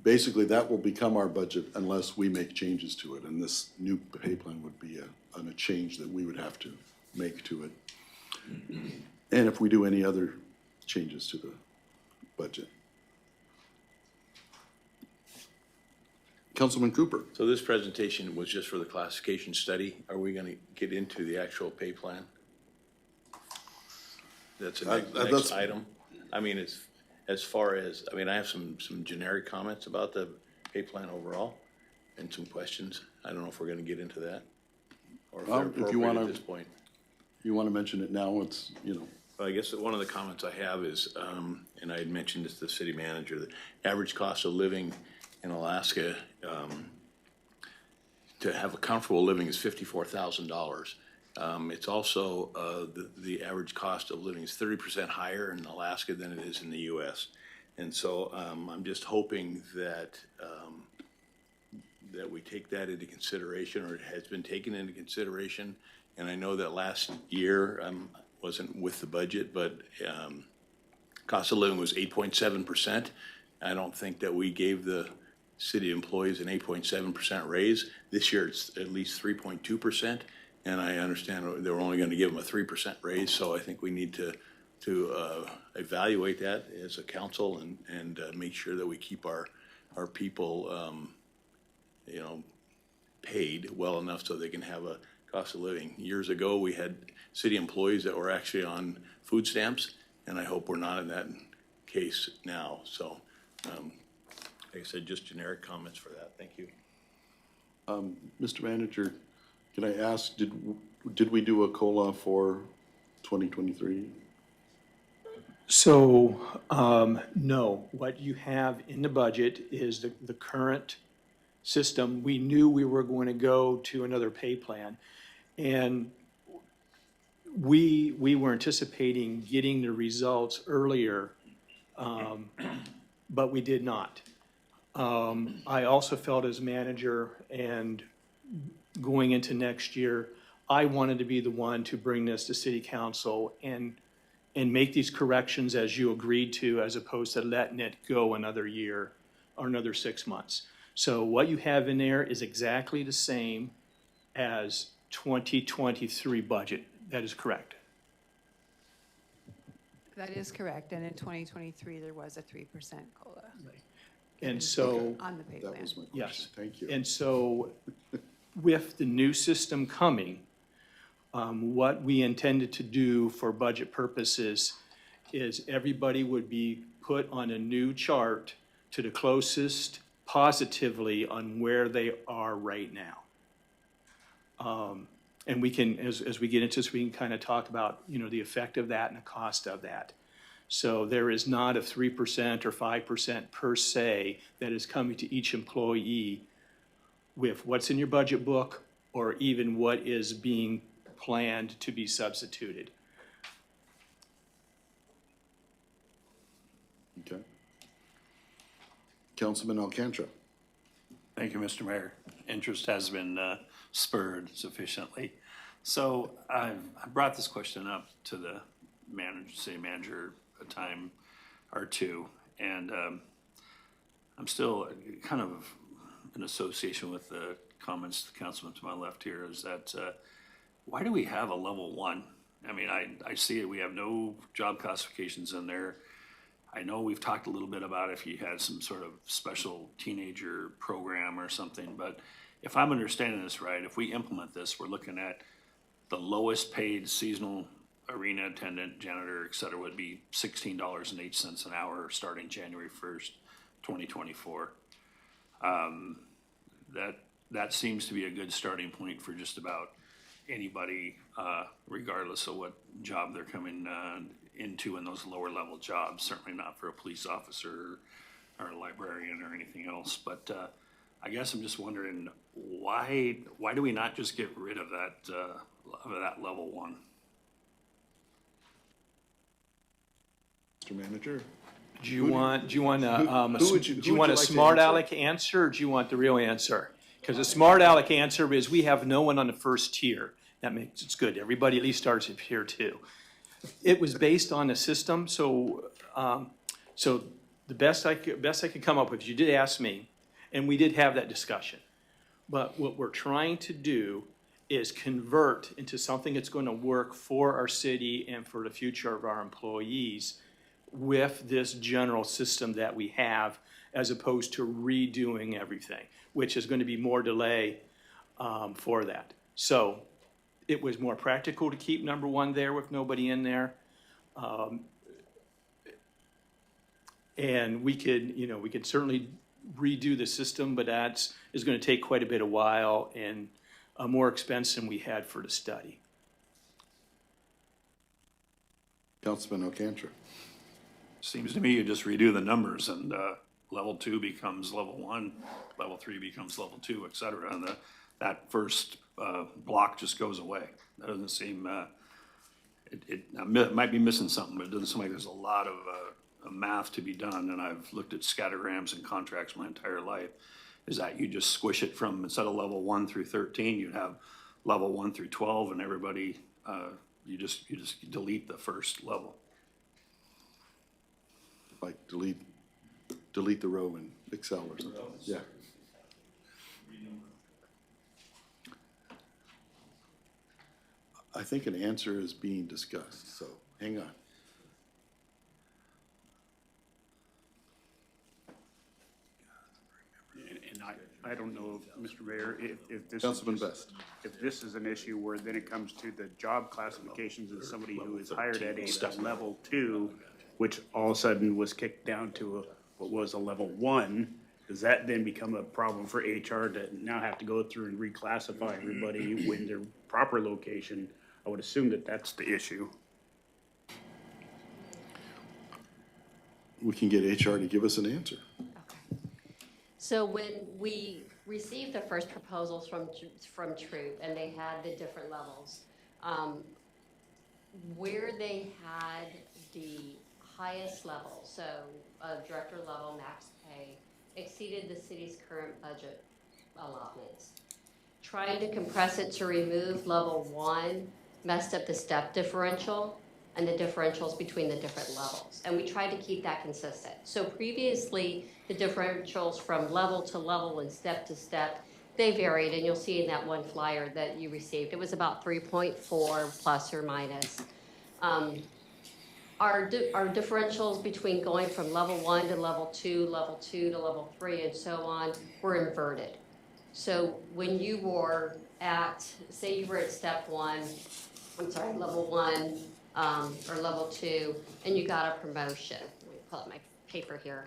basically that will become our budget unless we make changes to it. And this new pay plan would be a change that we would have to make to it. And if we do any other changes to the budget. Councilman Cooper. So this presentation was just for the classification study. Are we gonna get into the actual pay plan? That's the next item. I mean, as far as, I mean, I have some generic comments about the pay plan overall and some questions. I don't know if we're gonna get into that or if they're If you appropriate wanna, at this point. you wanna mention it now, it's, you know. Well, I guess that one of the comments I have is, and I had mentioned this to the city manager, the average cost of living in Alaska, to have a comfortable living is $54,000. It's also, the average cost of living is 30% higher in Alaska than it is in the US. And so, I'm just hoping that, that we take that into consideration, or it has been taken into consideration. And I know that last year, wasn't with the budget, but cost of living was 8.7%. I don't think that we gave the city employees an 8.7% raise. This year, it's at least 3.2%. And I understand they were only going to give them a 3% raise. So I think we need to evaluate that as a council and make sure that we keep our people, you know, paid well enough so they can have a cost of living. Years ago, we had city employees that were actually on food stamps, and I hope we're not in that case now. So, like I said, just generic comments for that. Thank you. Mr. Manager, can I ask, did we do a COLA for 2023? So, no, what you have in the budget is the current system. We knew we were going to go to another pay plan. And we were anticipating getting the results earlier, but we did not. I also felt as manager and going into next year, I wanted to be the one to bring this to city council and make these corrections as you agreed to, as opposed to letting it go another year or another 6 months. So what you have in there is exactly the same as 2023 budget. That is correct. That is correct, and in 2023, there was a 3% COLA. And so, On the pay That plan. was my question. yes. Thank you. And so with the new system coming, what we intended to do for budget purposes is everybody would be put on a new chart to the closest positively on where they are right now. And we can, as we get into this, we can kind of talk about, you know, the effect of that and the cost of that. So there is not a 3% or 5% per se that is coming to each employee with what's in your budget book or even what is being planned to be substituted. Okay. Councilman Alcantara. Thank you, Mr. Mayor. Interest has been spurred sufficiently. So I brought this question up to the city manager a time or two, and I'm still kind of in association with the comments the councilman to my left here, is that why do we have a level 1? I mean, I see it, we have no job classifications in there. I know we've talked a little bit about if you had some sort of special teenager program or something, but if I'm understanding this right, if we implement this, we're looking at the lowest paid seasonal arena attendant, janitor, et cetera, would be $16.08 an hour starting January 1st, 2024. That seems to be a good starting point for just about anybody, regardless of what job they're coming into in those lower level jobs. Certainly not for a police officer or a librarian or anything else. But I guess I'm just wondering why do we not just get rid of that level 1? Mr. Manager. Do you want a like to smart answer? aleck answer, or do you want the real answer? Because the smart aleck answer is we have no one on the first tier. That makes it's good. Everybody at least starts at tier 2. It was based on a system, so the best I could come up with, you did ask me, and we did have that discussion. But what we're trying to do is convert into something that's going to work for our city and for the future of our employees with this general system that we have, as opposed to redoing everything, which is going to be more delay for that. So it was more practical to keep number one there with nobody in there. And we could certainly redo the system, but that is going to take quite a bit of while and more expense than we had for the study. Councilman Alcantara. Seems to me you just redo the numbers and level 2 becomes level 1, level 3 becomes level 2, et cetera. And that first block just goes away. That doesn't seem, it might be missing something, but it doesn't seem like there's a lot of math to be done. And I've looked at scattergrams and contracts my entire life. Is that you just squish it from, instead of level 1 through 13, you'd have level 1 through 12, and everybody, you just delete the first level. Like delete the row in Excel or something. Yeah. I think an answer is being discussed, so hang on. And I don't know, Mr. Mayor, if this is Councilman just- Best. if this is an issue where then it comes to the job classifications of somebody who is hired at a level 2, which all of a sudden was kicked down to what was a level 1, does that then become a problem for HR to now have to go through and reclassify everybody when their proper location? I would assume that that's the issue. We can get HR to give us an answer. So when we received the first proposals from Troop, and they had the different levels, where they had the highest level, so director level max pay, exceeded the city's current budget allotments. Trying to compress it to remove level 1 messed up the step differential and the differentials between the different levels. And we tried to keep that consistent. So previously, the differentials from level to level and step to step, they varied, and you'll see in that one flyer that you received, it was about 3.4 plus or minus. Our differentials between going from level 1 to level 2 to level 3, and so on, were inverted. So when you were at, say you were at level 1, or level 2, and you got a promotion. Let me pull up my paper here.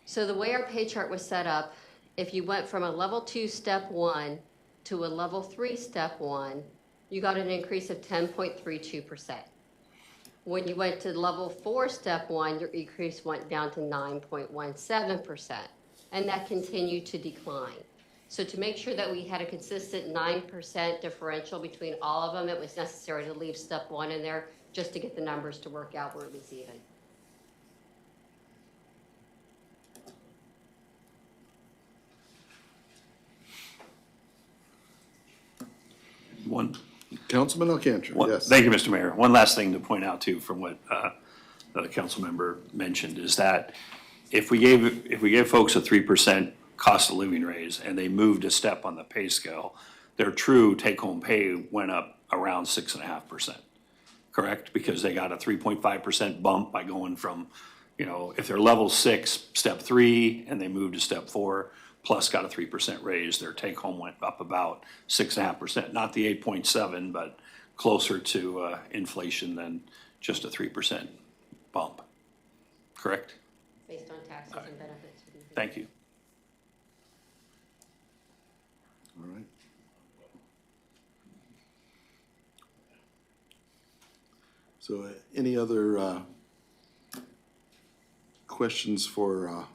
So the way our pay chart was set up, if you went from a level 2 step 1 to a level 3 step 1, you got an increase of 10.32%. When you went to level 4 step 1, your increase went down to 9.17%, and that continued to decline. So to make sure that we had a consistent 9% differential between all of them, it was necessary to leave step 1 in there just to get the numbers to work out where it was even. Councilman Alcantara, yes. Thank you, Mr. Mayor. One last thing to point out too, from what the council member mentioned, is that if we gave folks a 3% cost of living raise and they moved a step on the pay scale, their true take-home pay went up around 6.5%, correct? Because they got a 3.5% bump by going from, if they're level 6, step 3, and they moved to step 4, plus got a 3% raise, their take-home went up about 6.5%. Not the 8.7, but closer to inflation than just a 3% bump, correct? Based on taxes and benefits. Thank you. All right. So any other questions for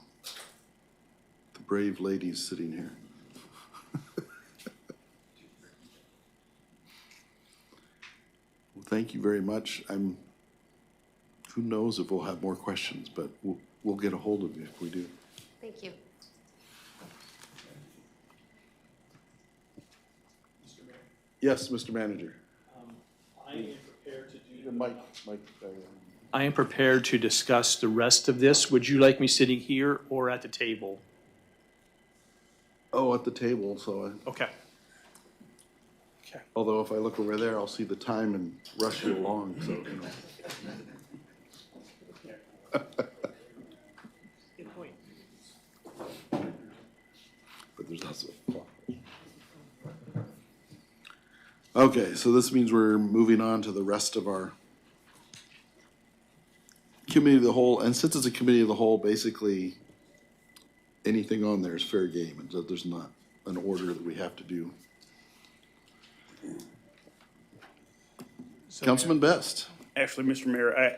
the brave ladies sitting here? Well, thank you very much. Who knows if we'll have more questions, but we'll get a hold of you if we do. Thank you. Yes, Mr. Manager. I am prepared to do. Mike. I am prepared to discuss the rest of this. Would you like me sitting here or at the table? Oh, at the table, so Okay. although if I look over there, I'll see the time and rush you along, so, you know. Good point. But there's also. Okay, so this means we're moving on to the rest of our committee of the whole, and since it's a committee of the whole, basically anything on there is fair game, and so there's not an order that we have to do. Councilman Best. Actually, Mr. Mayor,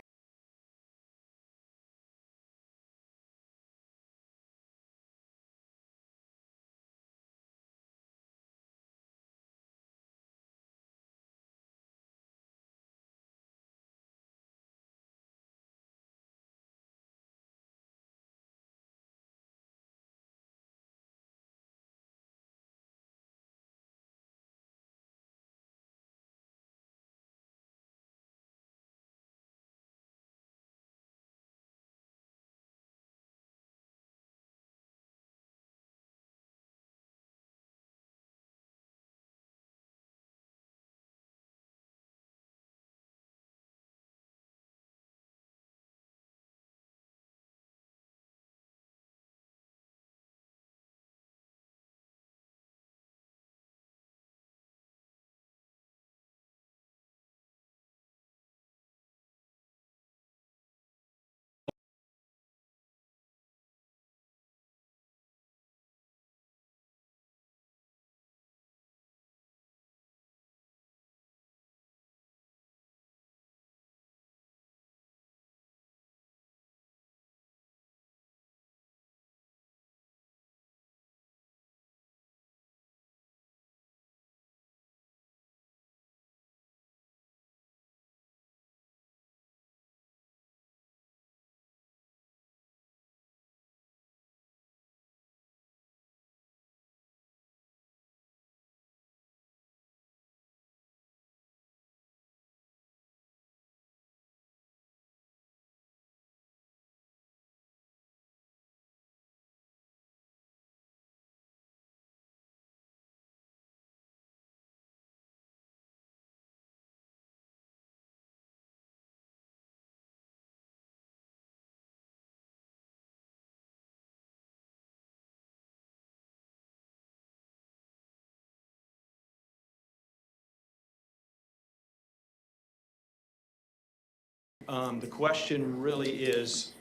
The question really is,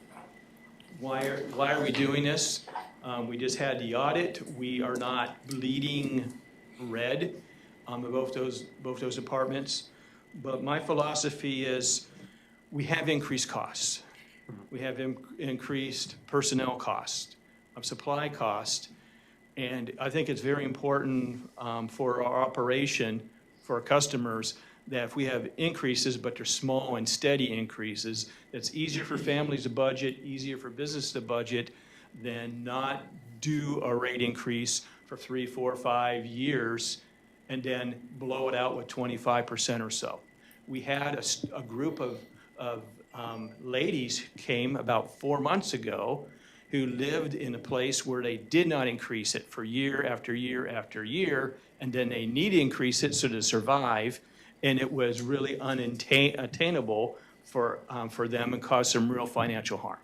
why are we doing this? We just had the audit. We are not bleeding red on both those departments. But my philosophy is, we have increased costs. We have increased personnel costs, supply cost. And I think it's very important for our operation, for our customers, that if we have increases, but they're small and steady increases, it's easier for families to budget, easier for business to budget, than not do a rate increase for 3, 4, 5 years and then blow it out with 25% or so. We had a group of ladies came about 4 months ago who lived in a place where they did not increase it for year after year after year, and then they need to increase it so to survive, and it was really unattainable for them and caused some real financial harm.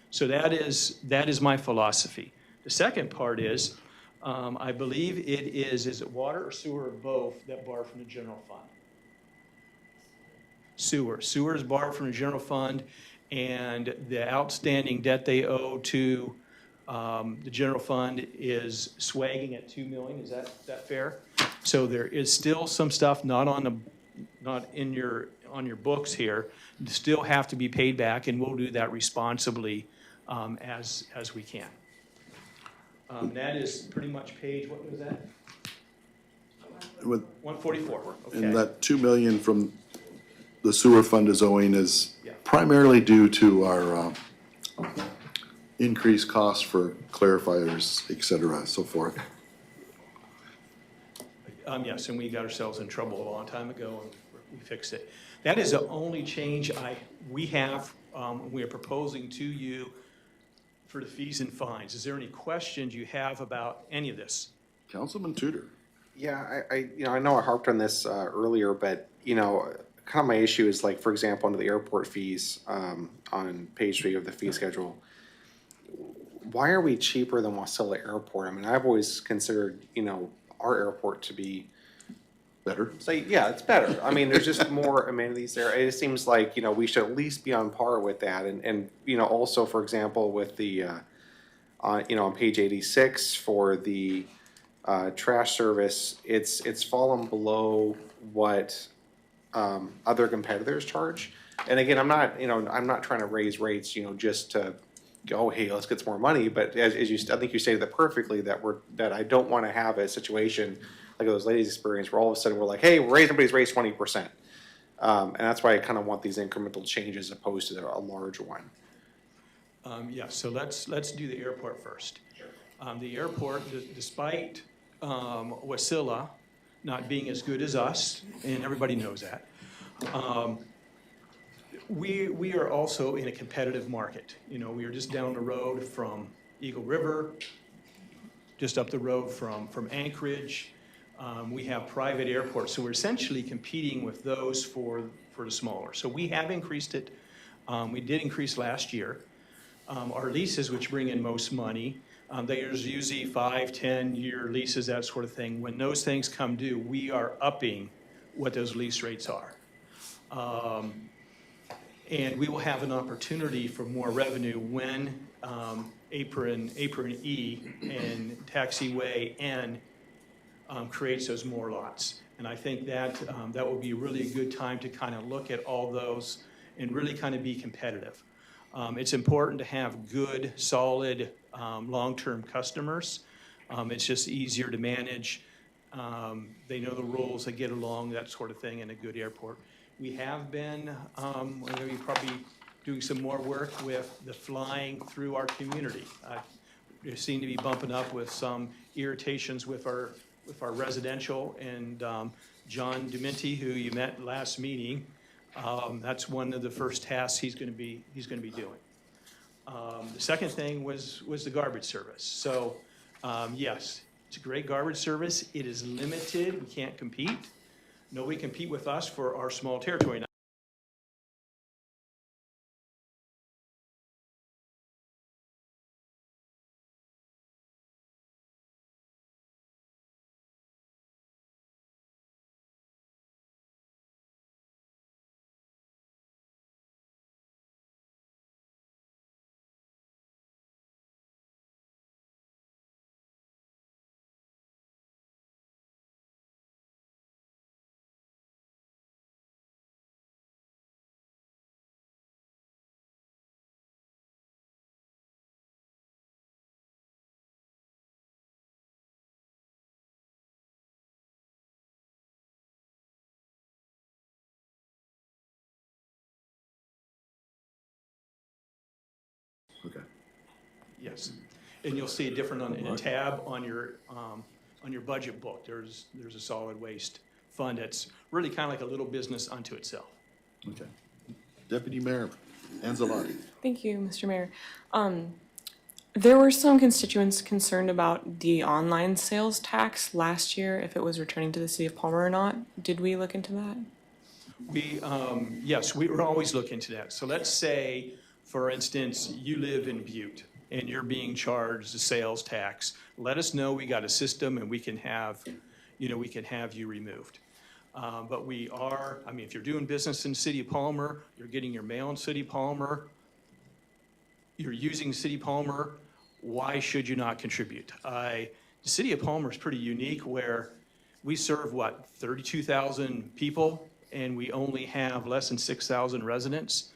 So that is my philosophy. The second part is, I believe it is it water or sewer or both that borrow from the general fund? Sewer. Sewer is borrowed from the general fund, and the outstanding debt they owe to the general fund is swagging at $2 million. Is that fair? So there is still some stuff not on your books here, still have to be paid back, and we'll do that responsibly as we can. That is pretty much page, what was that? With, 144. Okay. and that 2 million from the sewer fund is owing is primarily due to our increased costs for clarifiers, et cetera, so forth. Yes, and we got ourselves in trouble a long time ago, and we fixed it. That is the only change we have, we are proposing to you for the fees and fines. Is there any questions you have about any of this? Councilman Tudor. Yeah, I know I harped on this earlier, but, kind of my issue is like, for example, under the airport fees, on page 3 of the fee schedule, why are we cheaper than Wasilla Airport? I mean, I've always considered, our airport to be better. Yeah, it's better. I mean, there's just more amenities there. It seems like, we should at least be on par with that. And also, for example, with the, on page 86 for the trash service, it's fallen below what other competitors charge. And again, I'm not trying to raise rates, just to go, hey, let's get some more money. But as I think you stated that perfectly, that I don't want to have a situation like those ladies' experience where all of a sudden we're like, hey, everybody's raised 20%. And that's why I kind of want these incremental changes opposed to a large one. Yeah, so let's do the airport first. The airport, despite Wasilla not being as good as us, and everybody knows that, we are also in a competitive market. We are just down the road from Eagle River, just up the road from Anchorage. We have private airports, so we're essentially competing with those for the smaller. So we have increased it. We did increase last year. Our leases, which bring in most money, there's usually 5, 10-year leases, that sort of thing. When those things come due, we are upping what those lease rates are. And we will have an opportunity for more revenue when Apron E and Taxiway N creates those more lots. And I think that that will be really a good time to kind of look at all those and really kind of be competitive. It's important to have good, solid, long-term customers. It's just easier to manage. They know the rules, they get along, that sort of thing in a good airport. We have been, we're going to be probably doing some more work with the flying through our community. We seem to be bumping up with some irritations with our residential, and John Dementi, who you met last meeting, that's one of the first tasks he's going to be doing. The second thing was the garbage service. So yes, it's a great garbage service. It is limited. We can't compete. Nobody compete with us for our small territory. Okay. Yes, and you'll see different in a tab on your budget book. There's a solid waste fund that's really kind of like a little business unto itself. Okay. Deputy Mayor Anzalati. Thank you, Mr. Mayor. There were some constituents concerned about the online sales tax last year, if it was returning to the city of Palmer or not. Did we look into that? Yes, we were always looking into that. So let's say, for instance, you live in Butte and you're being charged a sales tax. Let us know. We got a system and we can have you removed. But we are, if you're doing business in the city of Palmer, you're getting your mail in city of Palmer, you're using city of Palmer, why should you not contribute? The city of Palmer is pretty unique where we serve, 32,000 people, and we only have less than 6,000 residents.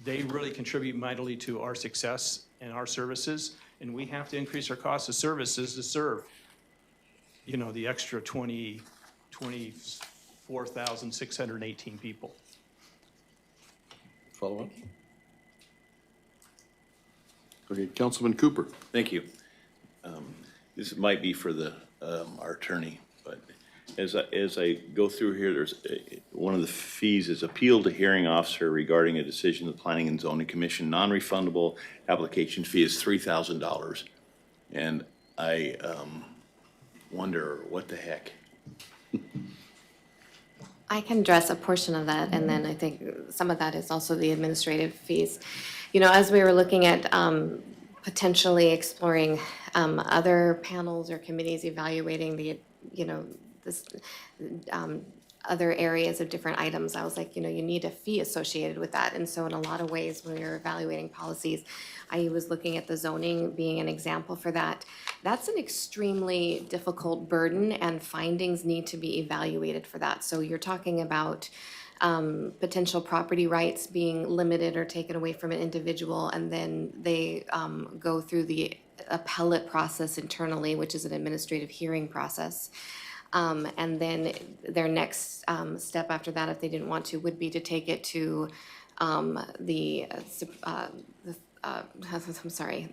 They really contribute mightily to our success and our services, and we have to increase our cost of services to serve, the extra 24,618 people. Follow up? Okay, Councilman Cooper. Thank you. This might be for our attorney, but as I go through here, there's, one of the fees is appeal to hearing officer regarding a decision of the Planning and Zoning Commission. Non-refundable application fee is $3,000. And I wonder, what the heck? I can address a portion of that, and then I think some of that is also the administrative fees. You know, as we were looking at potentially exploring other panels or committees evaluating the, you know, this, other areas of different items, I was like, you know, you need a fee associated with that. And so in a lot of ways, when we were evaluating policies, I was looking at the zoning being an example for that. That's an extremely difficult burden, and findings need to be evaluated for that. So you're talking about potential property rights being limited or taken away from an individual, and then they go through the appellate process internally, which is an administrative hearing process. And then their next step after that, if they didn't want to, would be to take it to the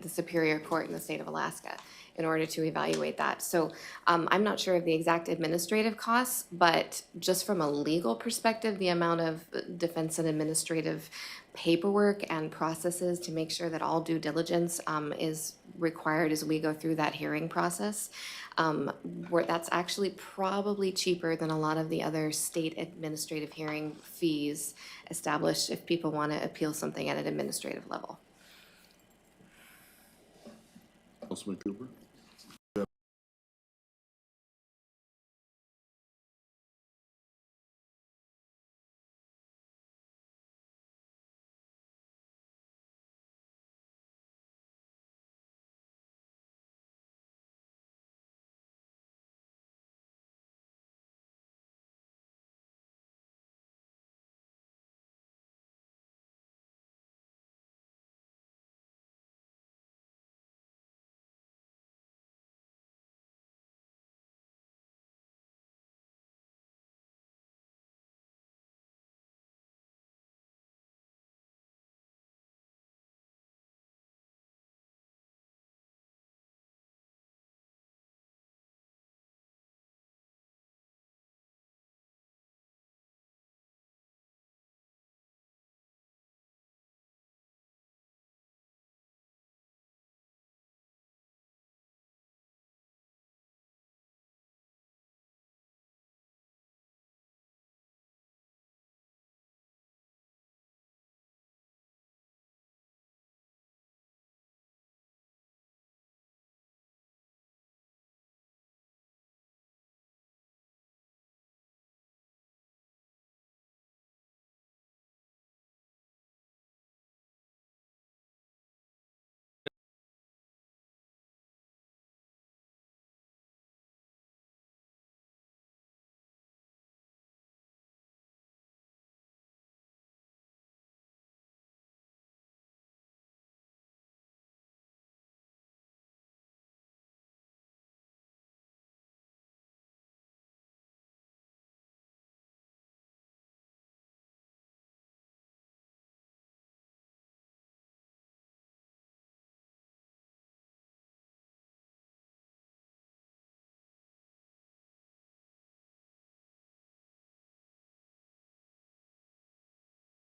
Superior Court in the state of Alaska in order to evaluate that. So I'm not sure of the exact administrative costs, but just from a legal perspective, the amount of defense and administrative paperwork and processes to make sure that all due diligence is required as we go through that hearing process, that's actually probably cheaper than a lot of the other state administrative hearing fees established if people want to appeal something at an administrative level. Councilman Cooper?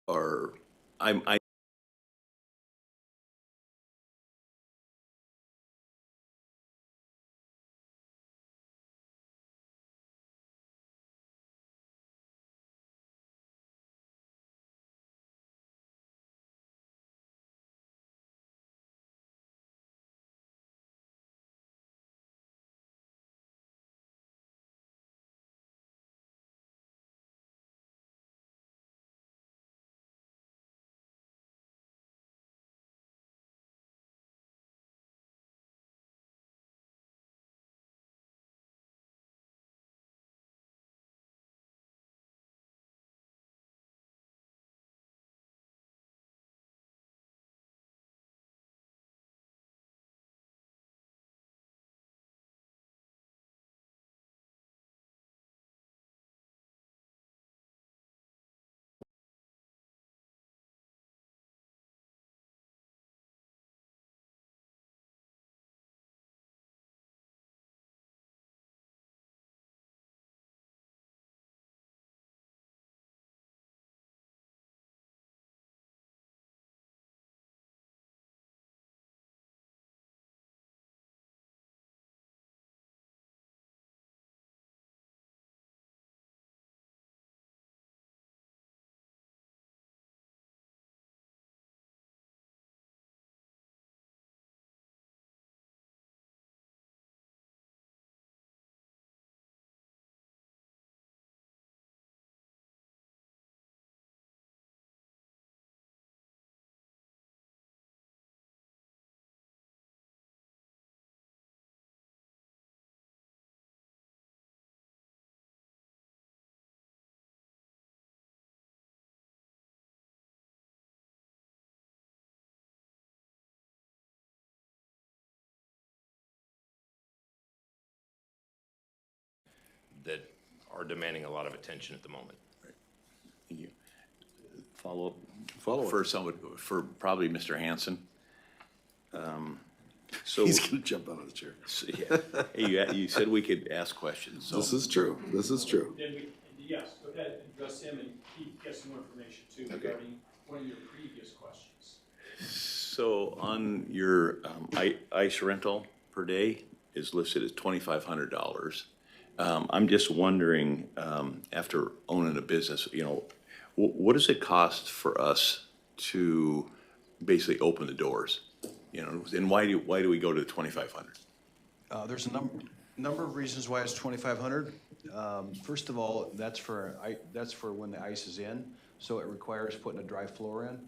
Or I that are demanding a lot of attention at the moment. Thank you. Follow-up? Follow-up. For probably Mr. Hanson. So. He's gonna jump out of the chair. Yeah. Hey, you said we could ask questions, so. This is true. This is true. Then we, yes, go ahead and address him, and he gets some more information too regarding one of your previous questions. So on your ice rental per day is listed as $2,500. I'm just wondering, after owning a business, you know, what does it cost for us to basically open the doors? You know, and why do we go to the 2,500? There's a number of reasons why it's 2,500. First of all, that's for when the ice is in, so it requires putting a dry floor in.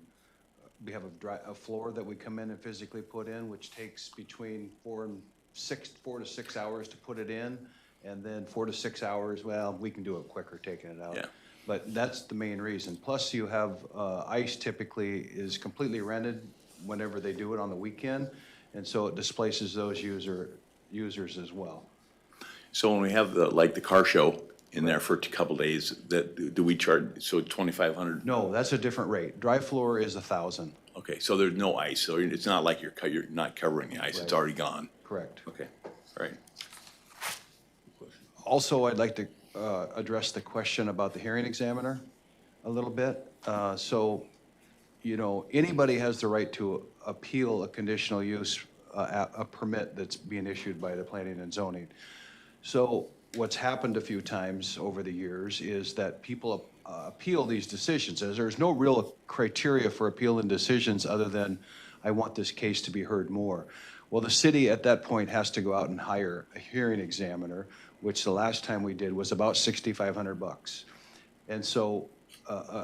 We have a floor that we come in and physically put in, which takes between 4 to 6 hours to put it in, and then 4 to 6 hours. Well, we can do it quicker taking it out. Yeah. But that's the main reason. Plus, you have ice typically is completely rented whenever they do it on the weekend, and so it displaces those users as well. So when we have the car show in there for a couple days, do we charge, so 2,500? No, that's a different rate. Dry floor is 1,000. Okay, so there's no ice, so it's not like you're not covering the ice, it's Right. already gone. Correct. Okay, all right. Also, I'd like to address the question about the hearing examiner a little bit. So, you know, anybody has the right to appeal a conditional use, a permit that's being issued by the planning and zoning. So what's happened a few times over the years is that people appeal these decisions, as there's no real criteria for appealing decisions other than, I want this case to be heard more. Well, the city at that point has to go out and hire a hearing examiner, which the last time we did was about $6,500. And so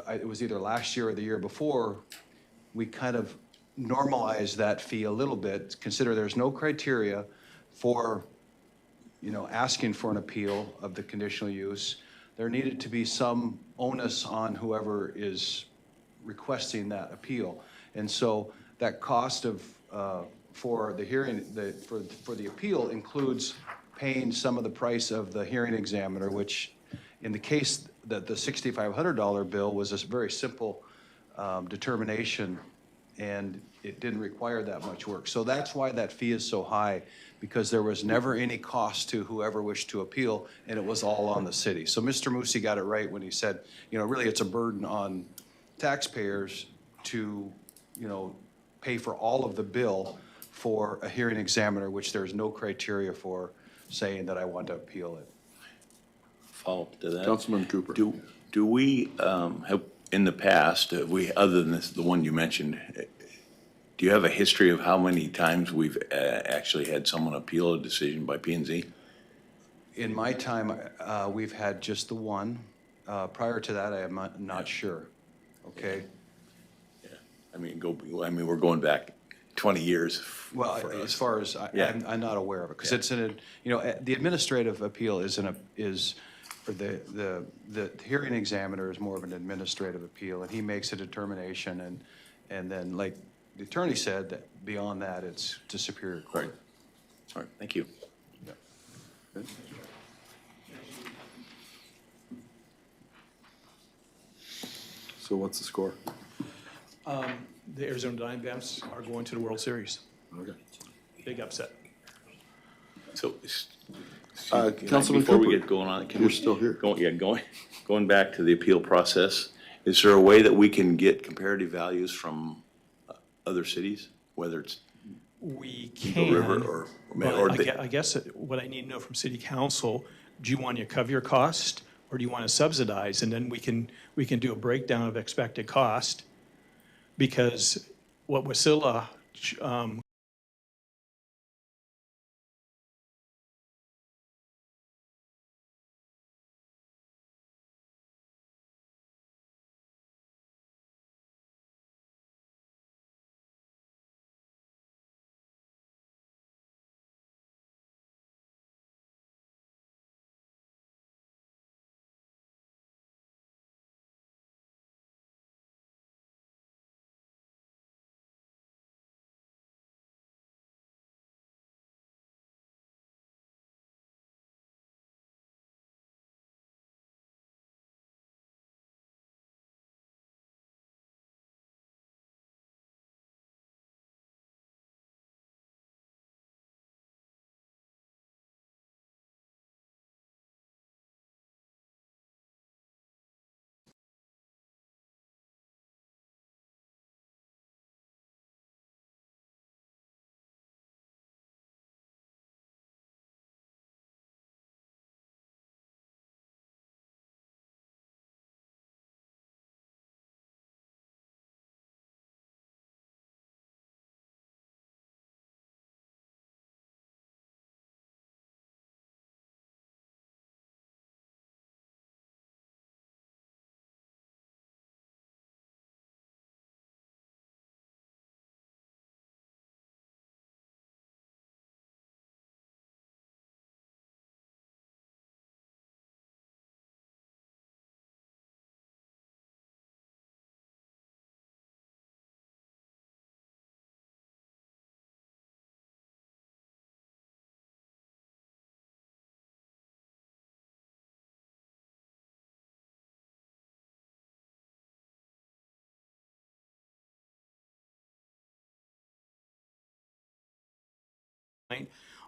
it was either last year or the year before, we kind of normalized that fee a little bit. Consider there's no criteria for, you know, asking for an appeal of the conditional use. There needed to be some onus on whoever is requesting that appeal. And so that cost of, for the hearing, for the appeal includes paying some of the price of the hearing examiner, which in the case that the $6,500 bill was a very simple determination, and it didn't require that much work. So that's why that fee is so high, because there was never any cost to whoever wished to appeal, and it was all on the city. So Mr. Moosey got it right when he said, you know, really it's a burden on taxpayers to, you know, pay for all of the bill for a hearing examiner, which there's no criteria for saying that I want to appeal it. Follow up to that. Councilman Cooper. Do we have, in the past, other than the one you mentioned, do you have a history of how many times we've actually had someone appeal a decision by P&Z? In my time, we've had just the one. Prior to that, I am not sure. Okay? Yeah, I mean, we're going back 20 years. Well, for as us. far as, Yeah. I'm not aware of it, because Yeah. it's you know, the administrative appeal is or the hearing examiner is more of an administrative appeal, and he makes a determination, and then, like the attorney said, that beyond that, it's to Superior Court. Right. All right, thank you. Okay. So what's the score? The Arizona Diamondbacks are going to the World Series. Okay. Big upset. So, Councilman before we Cooper, get going on, you're still here. Going back to the appeal process, is there a way that we can get comparative values from other cities, whether it's We Eagle can. River or But I guess what I need to know from city council, do you want to cover your cost, or do you want to subsidize? And then we can do a breakdown of expected cost, because what Wasilla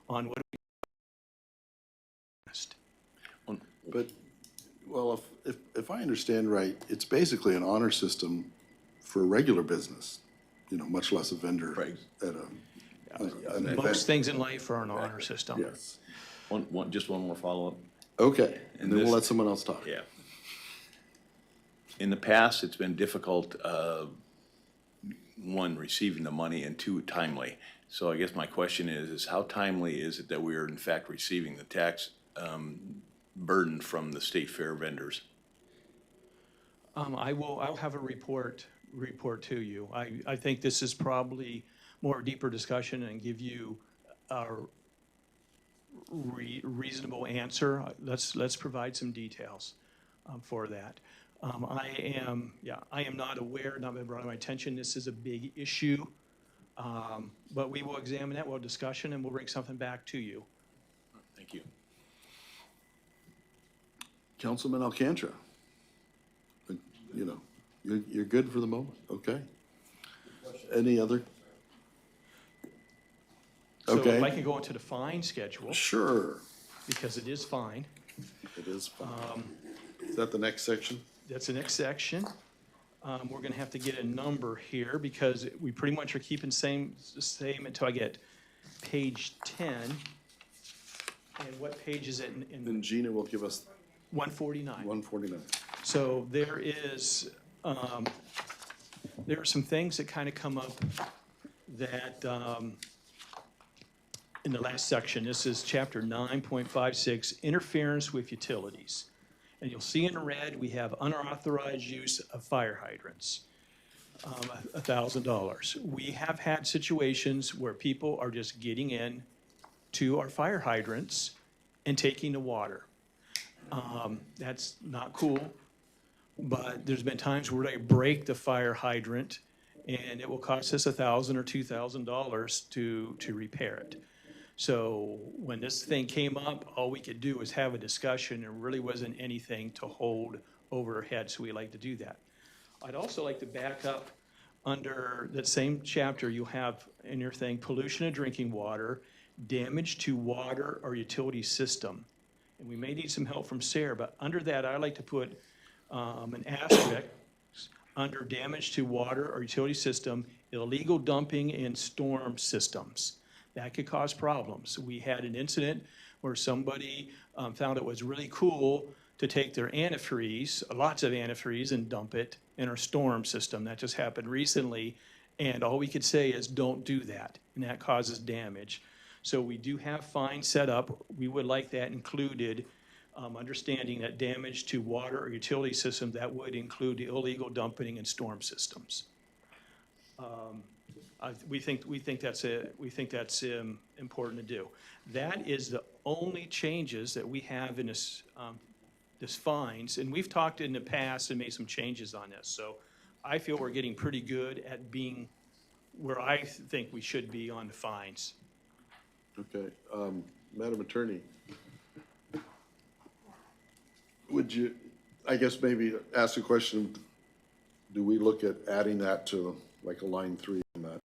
on what. But, well, if I understand right, it's basically an honor system for a regular business, you know, much less a vendor at an event. Most things in life are an honor system. Yes. Just one more follow-up. Okay, and then we'll this- let someone else talk. Yeah. In the past, it's been difficult, one, receiving the money, and two, timely. So I guess my question is how timely is it that we are in fact receiving the tax burden from the state fair vendors? I'll have a report to you. I think this is probably more deeper discussion and give you a reasonable answer. Let's provide some details for that. I am not aware, not been brought to my attention, this is a big issue. But we will examine that, we'll have discussion, and we'll bring something back to you. Thank you. Councilman Alcantara, you know, you're good for the moment, okay? Any other? So Okay. if I can go into the fine schedule. Sure. Because it is fine. It is fine. Is that the next section? That's the next section. We're gonna have to get a number here because we pretty much are keeping the same until I get page 10. And what page is it in? Then Gina will give us 149. 149. So there are some things that kind of come up that, in the last section, this is chapter 9.56, interference with utilities. And you'll see in red, we have unauthorized use of fire hydrants, $1,000. We have had situations where people are just getting in to our fire hydrants and taking the water. That's not cool, but there's been times where they break the fire hydrant and it will cost us $1,000 or $2,000 to repair it. So when this thing came up, all we could do was have a discussion. There really wasn't anything to hold over our head, so we like to do that. I'd also like to back up under that same chapter, you'll have in your thing, pollution of drinking water, damage to water or utility system. And we may need some help from Sarah, but under that, I like to put an asterisk under damage to water or utility system, illegal dumping in storm systems. That could cause problems. We had an incident where somebody found it was really cool to take their antifreeze, lots of antifreeze, and dump it in our storm system. That just happened recently, and all we could say is don't do that, and that causes damage. So we do have fines set up. We would like that included, understanding that damage to water or utility system, that would include the illegal dumping in storm systems. We think that's important to do. That is the only changes that we have in this fines, and we've talked in the past and made some changes on this. So I feel we're getting pretty good at being where I think we should be on the fines. Okay, Madam Attorney, would you, I guess maybe ask a question, do we look at adding that to like a line 3 on that?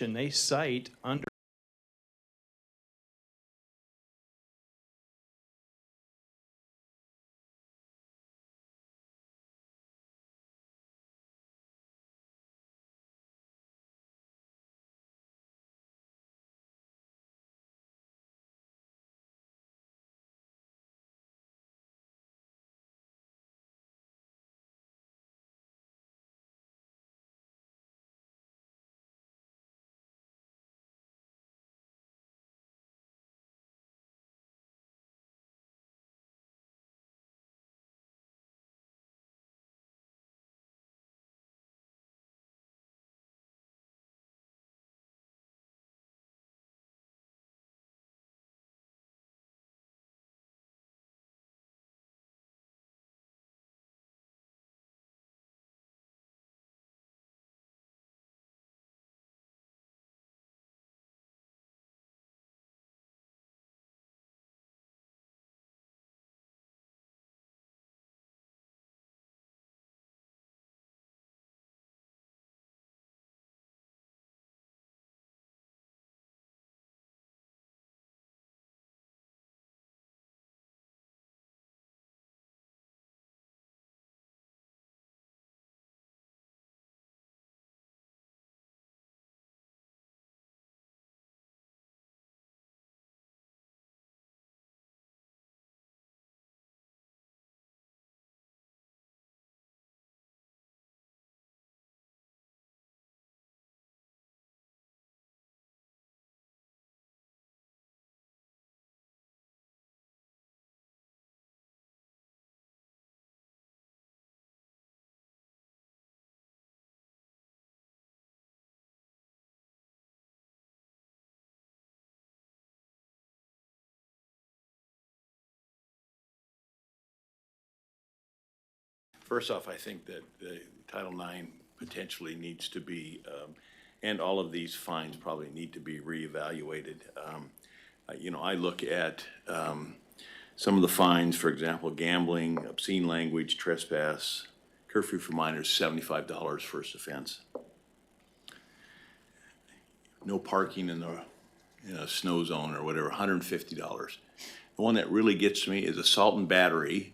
and they cite under First off, I think that the Title IX potentially needs to be, and all of these fines probably need to be reevaluated. You know, I look at some of the fines, for example, gambling, obscene language, trespass, curfew for minors, $75 first offense. No parking in a snow zone or whatever, $150. The one that really gets me is assault and battery.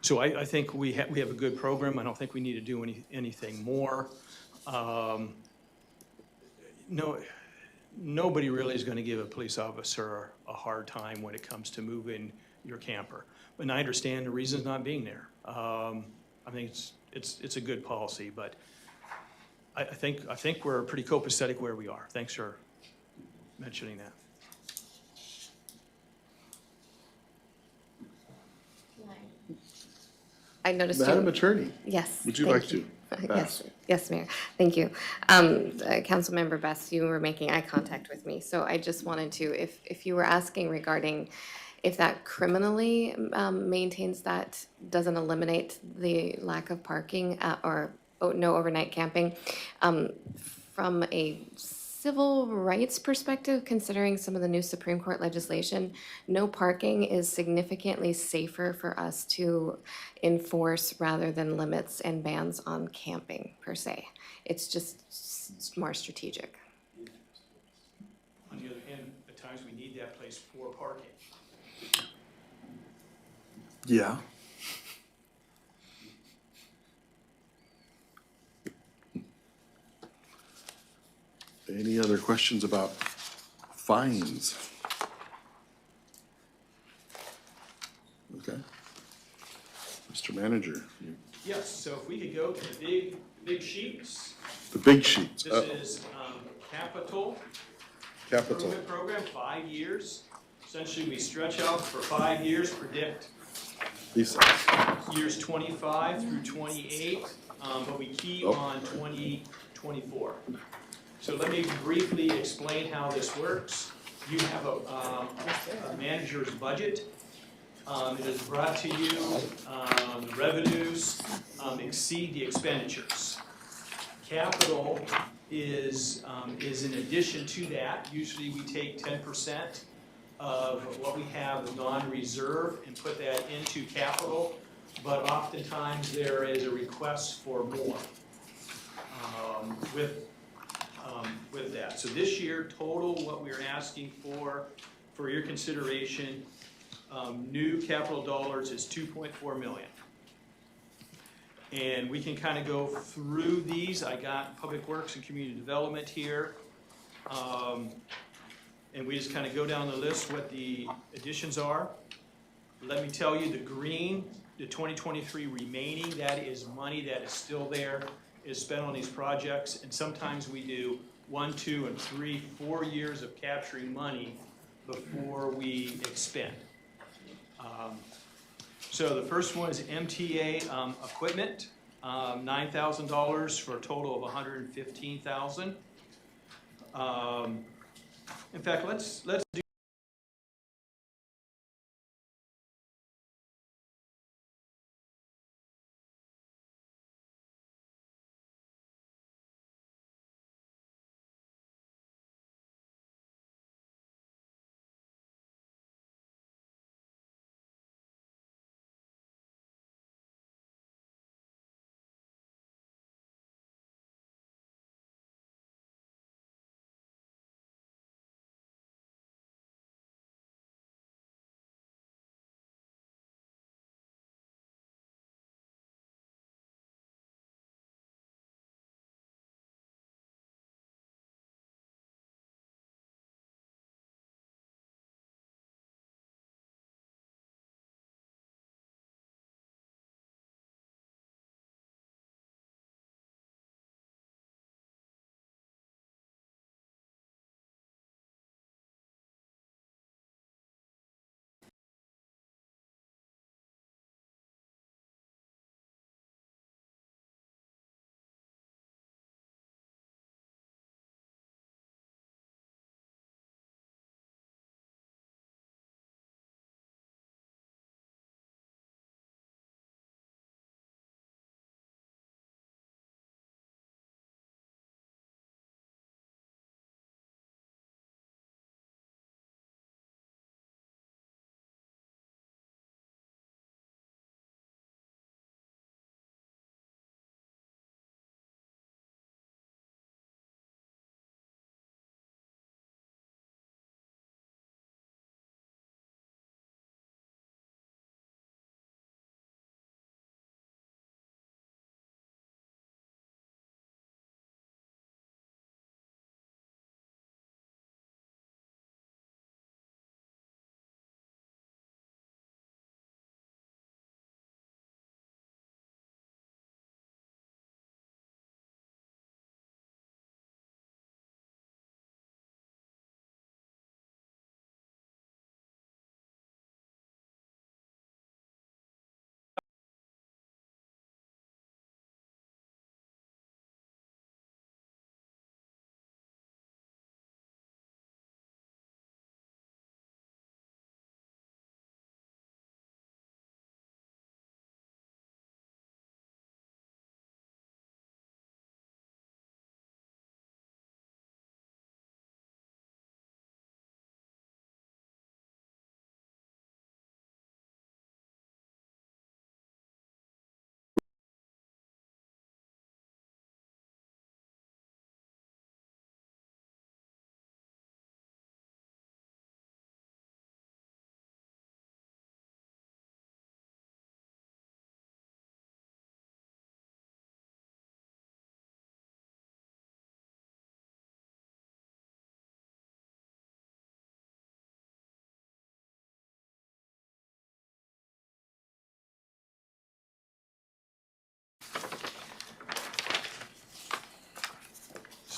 So I think we have a good program. I don't think we need to do anything more. Nobody really is going to give a police officer a hard time when it comes to moving your camper. And I understand the reasons not being there. I think it's a good policy, but I think we're pretty copacetic where we are. Thanks for mentioning that. I noticed. Madam Attorney. Yes. Would you thank like to? Yes, yes, Mayor. Thank you. Councilmember Best, you were making eye contact with me, so I just wanted to, if you were asking regarding if that criminally maintains that, doesn't eliminate the lack of parking or no overnight camping, from a civil rights perspective, considering some of the new Supreme Court legislation, no parking is significantly safer for us to enforce rather than limits and bans on camping per se. It's just more strategic. On the other hand, at times we need that place for parking. Yeah. Any other questions about fines? Okay. Mr. Manager, Yes, so if we could go to the big sheets. the big sheets. This is capital Capital. improvement program, 5 years. Essentially, we stretch out for 5 years, predict Lisa. years 25 through 28, but we key on 2024. So let me briefly explain how this works. You have a manager's budget. It is brought to you, the revenues exceed the expenditures. Capital is in addition to that. Usually we take 10% of what we have as non-reserve and put that into capital, but oftentimes there is a request for more with that. So this year, total, what we're asking for your consideration, new capital dollars is 2.4 million. And we can kind of go through these. I got Public Works and Community Development here. And we just kind of go down the list what the additions are. Let me tell you, the green, the 2023 remaining, that is money that is still there, is spent on these projects. And sometimes we do 1, 2, and 3, 4 years of capturing money before we expend. So the first one is MTA equipment, $9,000 for a total of $115,000. In fact, let's do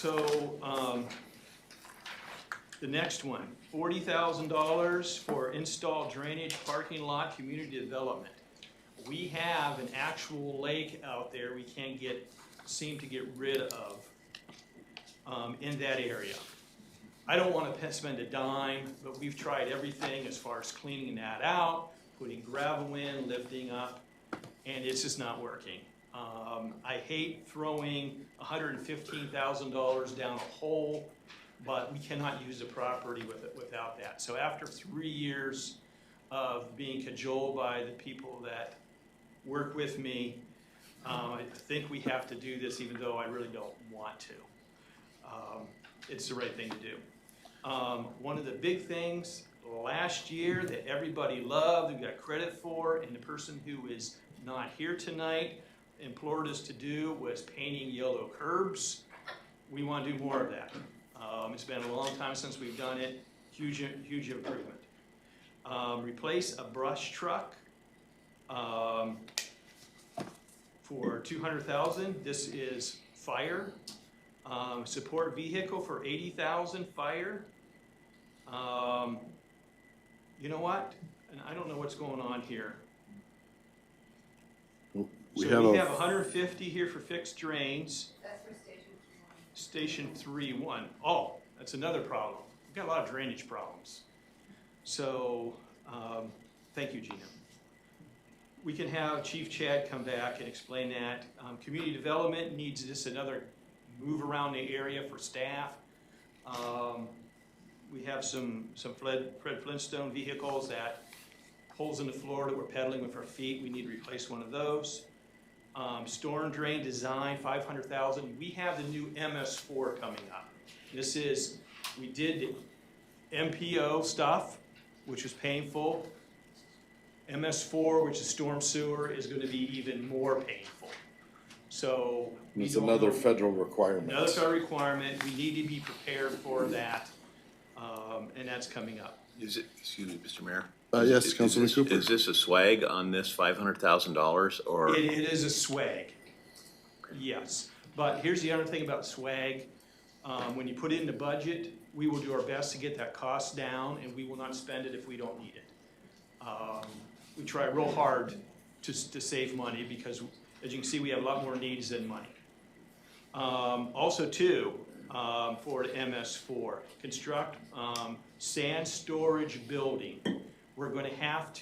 So, the next one, $40,000 for install drainage parking lot community development. We have an actual lake out there we can't seem to get rid of in that area. I don't want to spend a dime, but we've tried everything as far as cleaning that out, putting gravel in, lifting up, and it's just not working. I hate throwing $115,000 down a hole, but we cannot use the property without that. So after 3 years of being cajoled by the people that work with me, I think we have to do this even though I really don't want to. It's the right thing to do. One of the big things last year that everybody loved and got credit for, and the person who is not here tonight implored us to do, was painting yellow curbs. We want to do more of that. It's been a long time since we've done it. Huge improvement. Replace a brush truck for $200,000. This is fire. Support vehicle for $80,000 fire. You know what? And I don't know what's going on here. We have 150 here for fixed drains. That's for Station 3-1. Station 3-1. Oh, that's another problem. We've got a lot of drainage problems. So, thank you, Gina. We can have Chief Chad come back and explain that. Community development needs just another move around the area for staff. We have some Fred Flintstone vehicles that holes in the floor that we're pedaling with our feet. We need to replace one of those. Storm drain design, $500,000. We have the new MS4 coming up. This is, we did the MPO stuff, which was painful. MS4, which is storm sewer, is going to be even more painful. So it's another federal requirement. Another federal requirement. We need to be prepared for that, and that's coming up. Is it, excuse me, Mr. Mayor? Yes, Councilman Cooper. Is this a swag on this $500,000 or? It is a swag, yes. But here's the other thing about swag. When you put it in the budget, we will do our best to get that cost down, and we will not spend it if we don't need it. We try real hard to save money because, as you can see, we have a lot more needs than money. Also, too, for the MS4, construct sand storage building. We're going to have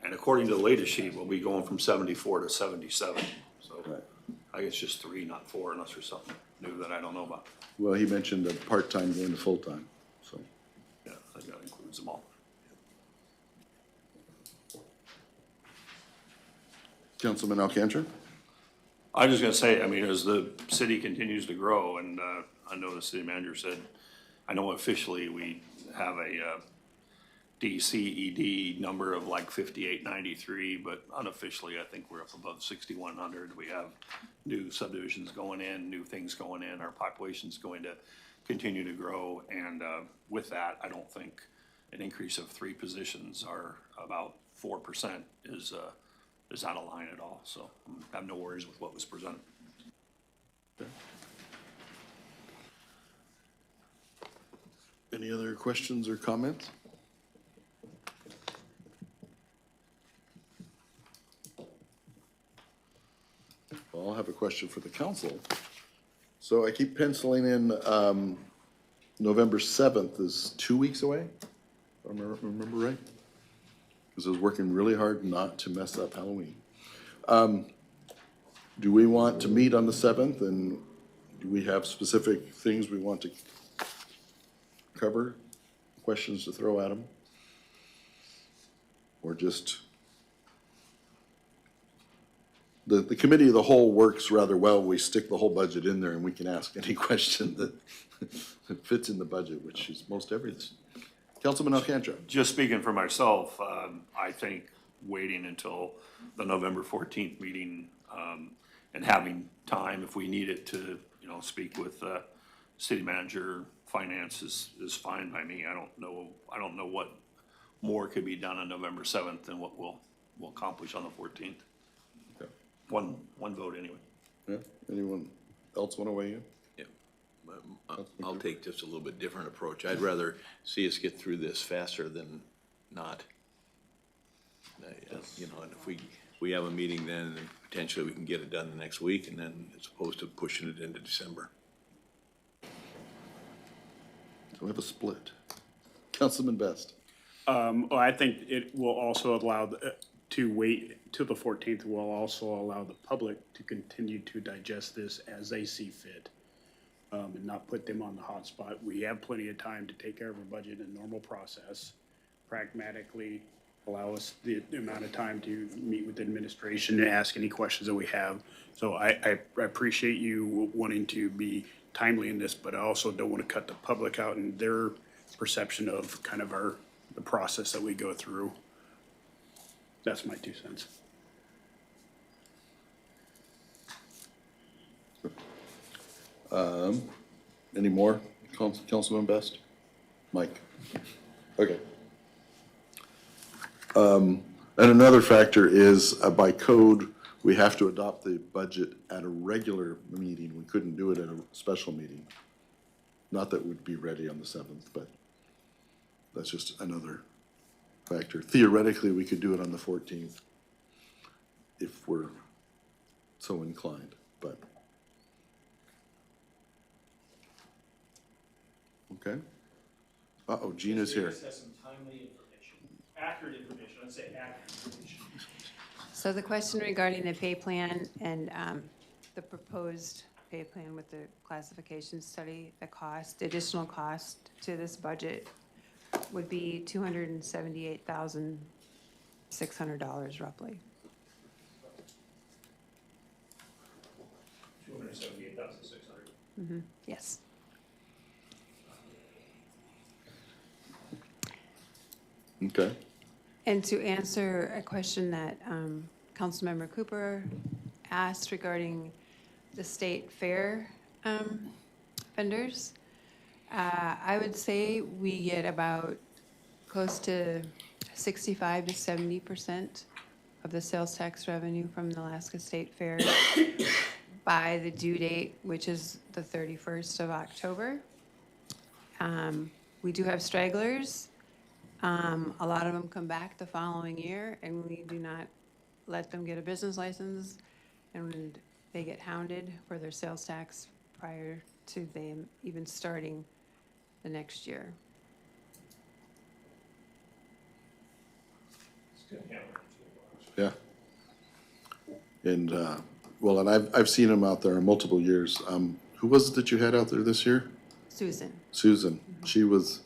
And according to the latest sheet, we'll be going from 74 to 77. So I guess just 3, not 4, unless there's something new that I don't know about. Well, he mentioned a part-time going to full-time, so. Yeah, I think that includes them all. Councilman Alcantra? I was just gonna say, I mean, as the city continues to grow, and I know the city manager said, I know officially we have a DCED number of like 5893, but unofficially, I think we're up above 6,100. We have new subdivisions going in, new things going in. Our population's going to continue to grow, and with that, I don't think an increase of 3 positions or about 4% is out of line at all. So I have no worries with what was presented. Any other questions or comments? Well, I'll have a question for the council. So I keep penciling in November 7th is 2 weeks away, if I remember right? Because I was working really hard not to mess up Halloween. Do we want to meet on the 7th, and do we have specific things we want to cover, questions to throw at them? Or just, the committee of the whole works rather well. We stick the whole budget in there and we can ask any question that fits in the budget, which is most everything. Councilman Alcantra. Just speaking for myself, I think waiting until the November 14th meeting and having time, if we need it, to speak with city manager, finance is fine by me. I don't know what more could be done on November 7th than what we'll accomplish on the 14th. Okay. One vote anyway. Yeah. Anyone else want to weigh in? I'll take just a little bit different approach. I'd rather see us get through this faster than not. And if we have a meeting then, potentially we can get it done the next week, and then as opposed to pushing it into December. So we have a split. Councilman Best. Well, I think it will also allow to wait till the 14th. Will also allow the public to continue to digest this as they see fit. And not put them on the hot spot. We have plenty of time to take care of our budget in a normal process, pragmatically allow us the amount of time to meet with the administration and ask any questions that we have. So I appreciate you wanting to be timely in this, but I also don't want to cut the public out and their perception of kind of the process that we go through. That's my 2 cents. Any more, Councilman Best? Mike? Okay. And another factor is by code, we have to adopt the budget at a regular meeting. We couldn't do it at a special meeting. Not that we'd be ready on the 7th, but that's just another factor. Theoretically, we could do it on the 14th if we're so inclined, but. Okay. Uh-oh, Gina's here. Has some timely information, accurate information, I'd say accurate information. So the question regarding the pay plan and the proposed pay plan with the classification study, the additional cost to this budget would be $278,600 roughly. $278,600. Yes. Okay. And to answer a question that Councilmember Cooper asked regarding the state fair vendors, I would say we get about close to 65 to 70% of the sales tax revenue from the Alaska State Fair by the due date, which is the 31st of October. We do have stragglers. A lot of them come back the following year, and we do not let them get a business license, and they get hounded for their sales tax prior to them even starting the next year. Yeah. And, well, and I've seen him out there in multiple years. Who was it that you had out there this year? Susan. Susan. She was,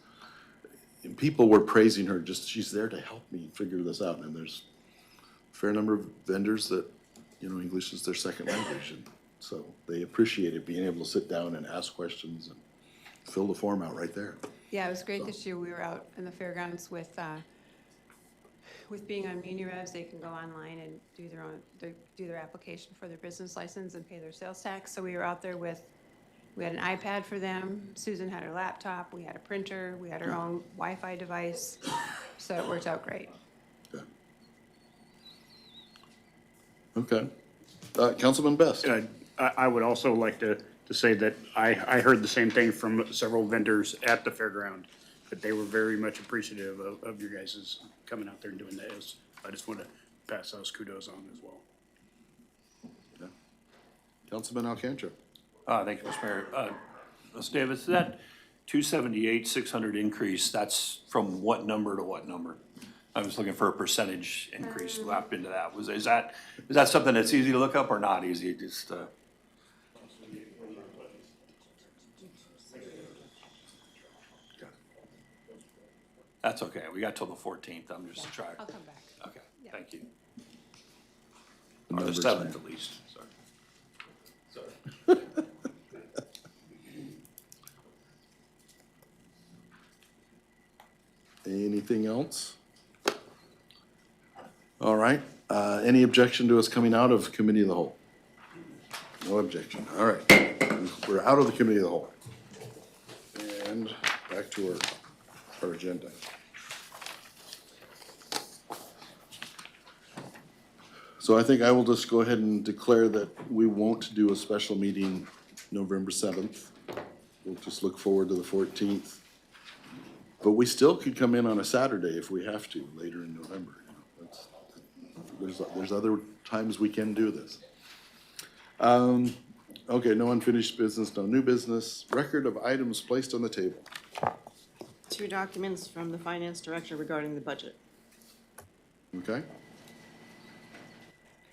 people were praising her, just, she's there to help me figure this out. And there's a fair number of vendors that, you know, English is their second language. And so they appreciated being able to sit down and ask questions and fill the form out right there. Yeah, it was great this year. We were out in the fairgrounds with being on MuniRevs, they can go online and do their application for their business license and pay their sales tax. So we were out there with, we had an iPad for them. Susan had her laptop. We had a printer. We had our own Wi-Fi device. So it worked out great. Okay. Councilman Best. I would also like to say that I heard the same thing from several vendors at the fairground, that they were very much appreciative of your guys' coming out there and doing this. I just want to pass those kudos on as well. Yeah. Councilman Alcantara. Thank you, Mr. Mayor. Ms. Davis, that 278, 600 increase, that's from what number to what number? I was looking for a percentage increase wrapped into that. Is that something that's easy to look up or not easy? Just, That's okay. We got till the 14th. I'm just trying. I'll come back. Okay, thank you. The Or the numbers, 7th man. at least, sorry. Anything else? All right. Any objection to us coming out of committee of the whole? No objection. All right. We're out of the committee of the whole. And back to our agenda. So I think I will just go ahead and declare that we won't do a special meeting November 7th. We'll just look forward to the 14th. But we still could come in on a Saturday if we have to, later in November. You know, there's other times we can do this. Okay, no unfinished business, no new business. Record of items placed on the table. 2 documents from the finance director regarding the budget. Okay?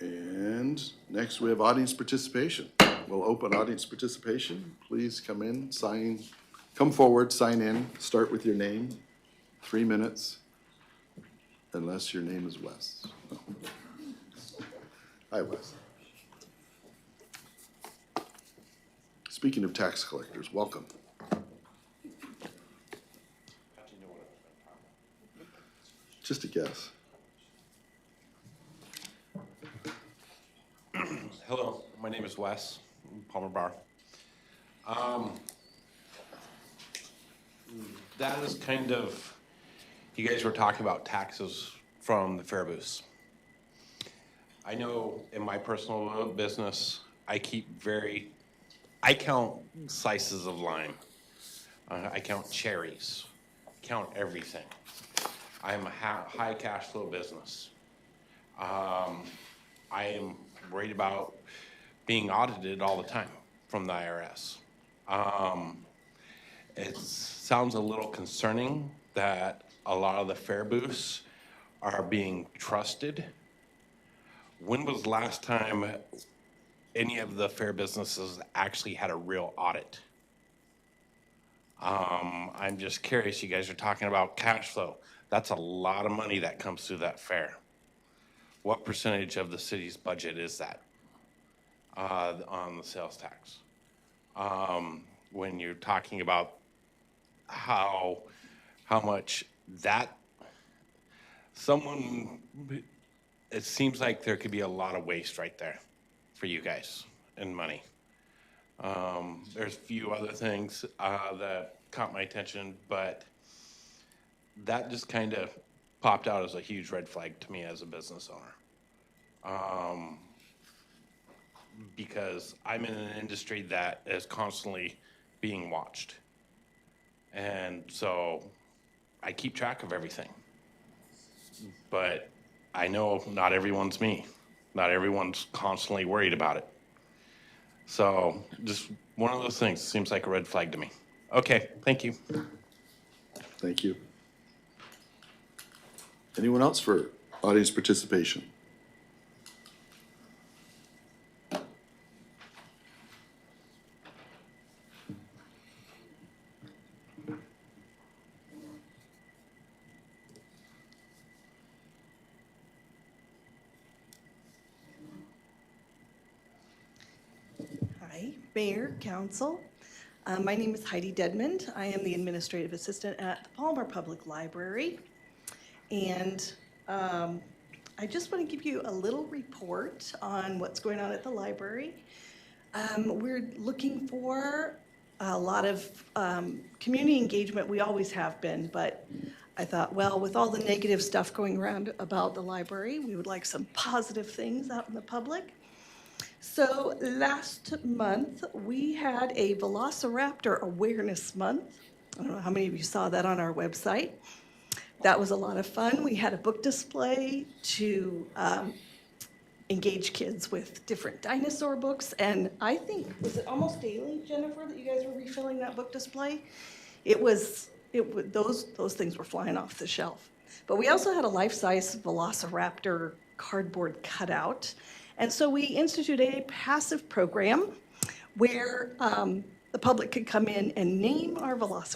And next we have audience participation. We'll open audience participation. Please come in, come forward, sign in, start with your name, 3 minutes, unless your name is Wes. Hi, Wes. Speaking of tax collectors, welcome. Just a guess. Hello, my name is Wes, Palmer Bar. That is kind of, you guys were talking about taxes from the fair booths. I know in my personal business, I count slices of lime. I count cherries, count everything. I am a high cash flow business. I am worried about being audited all the time from the IRS. It sounds a little concerning that a lot of the fair booths are being trusted. When was the last time any of the fair businesses actually had a real audit? I'm just curious, you guys are talking about cash flow. That's a lot of money that comes through that fair. What percentage of the city's budget is that on the sales tax? When you're talking about how much that it seems like there could be a lot of waste right there for you guys and money. There's a few other things that caught my attention, but that just kind of popped out as a huge red flag to me as a business owner. Because I'm in an industry that is constantly being watched. And so I keep track of everything. But I know not everyone's me. Not everyone's constantly worried about it. So just one of those things seems like a red flag to me. Okay, thank you. Thank you. Anyone else for Audience participation. Hi, Mayor, Council. My name is Heidi Dedmond. I am the Administrative Assistant at the Palmer Public Library. And I just want to give you a little report on what's going on at the library. We're looking for a lot of community engagement. We always have been, but I thought, well, with all the negative stuff going around about the library, we would like some positive things out in the public. So last month, we had a Velociraptor Awareness Month. I don't know how many of you saw that on our website. That was a lot of fun. We had a book display to engage kids with different dinosaur books. And I think, was it almost daily, Jennifer, that you guys were refilling that book display? Those things were flying off the shelf. But we also had a life-size Velociraptor cardboard cutout. And so we instituted a passive program where the public could come in and name our Velociraptor.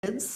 Kids.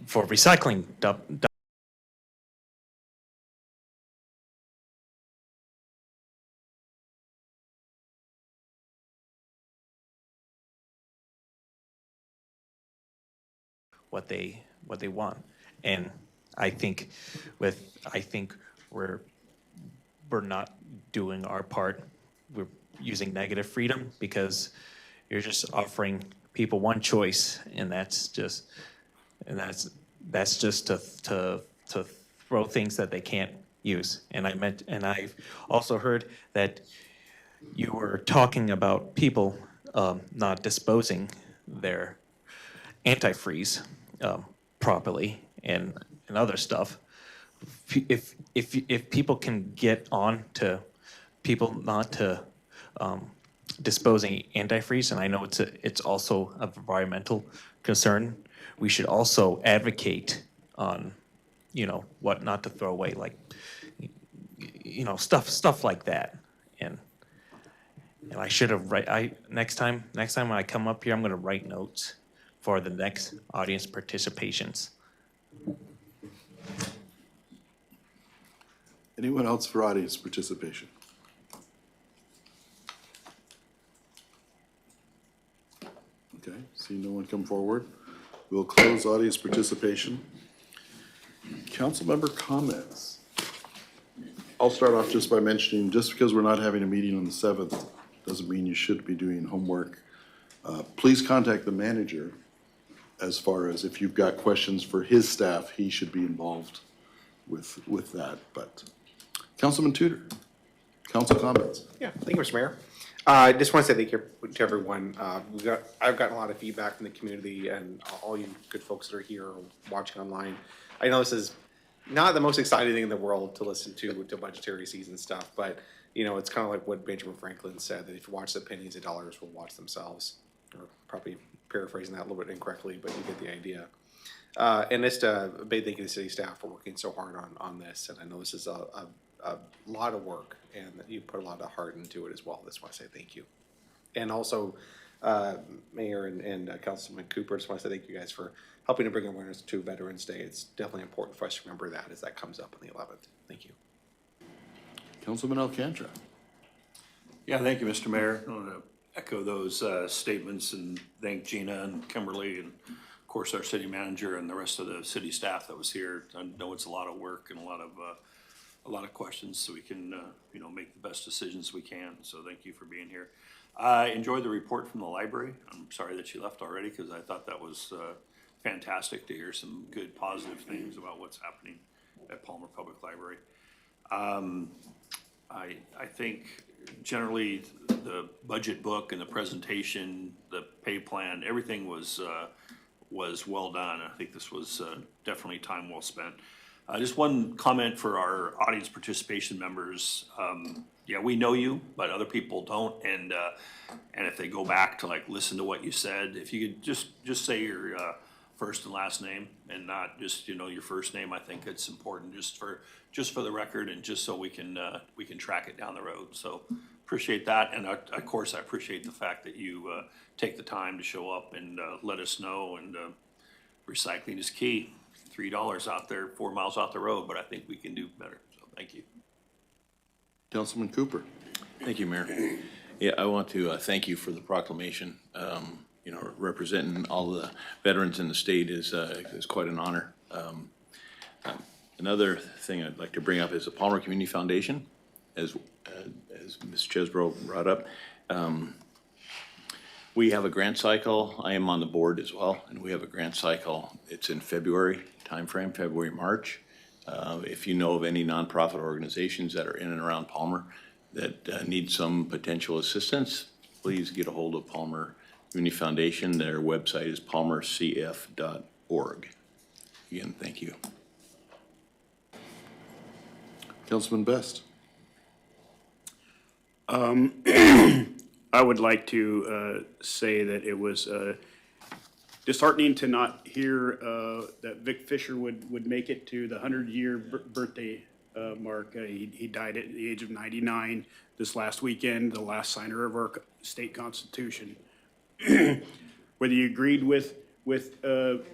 For recycling what they want. And I think we're not doing our part. We're using negative freedom because you're just offering people one choice, and that's just to throw things that they can't use. And I've also heard that you were talking about people not disposing their antifreeze properly and other stuff. If people can get on to people not to disposing antifreeze, and I know it's also an environmental concern, we should also advocate on, what not to throw away, like, stuff like that. And I should have next time when I come up here, I'm gonna write notes for the next audience participations. Anyone else for audience participation? Okay, see no one come forward. We'll close audience participation. Council member comments. I'll start off just by mentioning, just because we're not having a meeting on the 7th, doesn't mean you should be doing homework. Please contact the manager as far as if you've got questions for his staff, he should be involved with that. But Councilman Tudor, council comments. Yeah, thank you, Mr. Mayor. I just want to say thank you to everyone. I've gotten a lot of feedback from the community and all you good folks that are here or watching online. I know this is not the most exciting thing in the world to listen to budgetary season stuff, but it's kind of like what Benjamin Franklin said, that if you watch the pennies, the dollars will watch themselves. Or probably paraphrasing that a little bit incorrectly, but you get the idea. And just a big thank you to the city staff for working so hard on this. And I know this is a lot of work, and you put a lot of heart into it as well. Just want to say thank you. And also, Mayor and Councilman Cooper, just want to say thank you guys for helping to bring awareness to Veterans Day. It's definitely important for us to remember that as that comes up on the 11th. Thank you. Councilman Alcantara. Yeah, thank you, Mr. Mayor. I want to echo those statements and thank Gina and Kimberly and, of course, our city manager and the rest of the city staff that was here. I know it's a lot of work and a lot of questions, so we can make the best decisions we can. So thank you for being here. I enjoyed the report from the library. I'm sorry that she left already because I thought that was fantastic to hear some good positive things about what's happening at Palmer Public Library. I think generally the budget book and the presentation, the pay plan, everything was well done. I think this was definitely time well spent. Just one comment for our audience participation members. Yeah, we know you, but other people don't. And if they go back to listen to what you said, if you could just say your first and last name and not just your first name, I think it's important just for the record and just so we can track it down the road. So appreciate that, and of course I appreciate the fact that you take the time to show up and let us know. And recycling is key. $3 out there, 4 miles out the road, but I think we can do better. So thank you. Councilman Cooper. Thank you, Mayor. Yeah, I want to thank you for the proclamation. Representing all the veterans in the state is quite an honor. Another thing I'd like to bring up is the Palmer Community Foundation, as Ms. Chesbro brought up. We have a grant cycle. I am on the board as well, and we have a grant cycle. It's in February timeframe, February, March. If you know of any nonprofit organizations that are in and around Palmer that need some potential assistance, please get a hold of Palmer Community Foundation. Their website is palmercf.org. Again, thank you. Councilman Best. I would like to say that it was disheartening to not hear that Vic Fisher would make it to the 100-year birthday mark. He died at the age of 99 this last weekend, the last signer of our state constitution. Whether you agreed with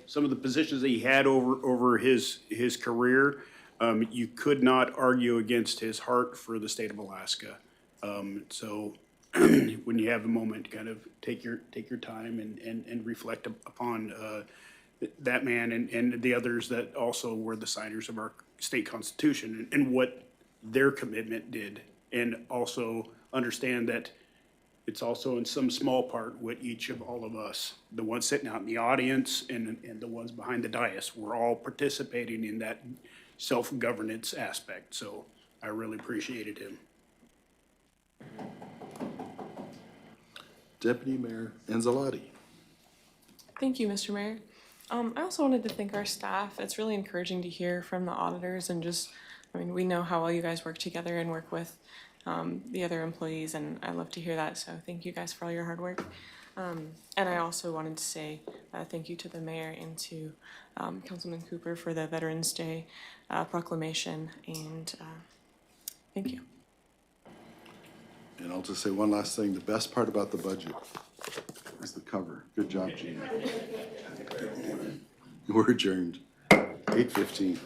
some of the positions that he had over his career, you could not argue against his heart for the state of Alaska. So when you have a moment, kind of take your time and reflect upon that man and the others that also were the signers of our state constitution and what their commitment did. And also understand that it's also in some small part what each of all of us, the ones sitting out in the audience and the ones behind the dais, we're all participating in that self-governance aspect. So I really appreciated him. Deputy Mayor Anzalati. Thank you, Mr. Mayor. I also wanted to thank our staff. It's really encouraging to hear from the auditors and just, I mean, we know how well you guys work together and work with the other employees, and I love to hear that, so thank you guys for all your hard work. And I also wanted to say thank you to the mayor and to Councilman Cooper for the Veterans Day proclamation, and thank you. And I'll just say one last thing. The best part about the budget is the cover. Good job, Gina. We're adjourned. 8:15.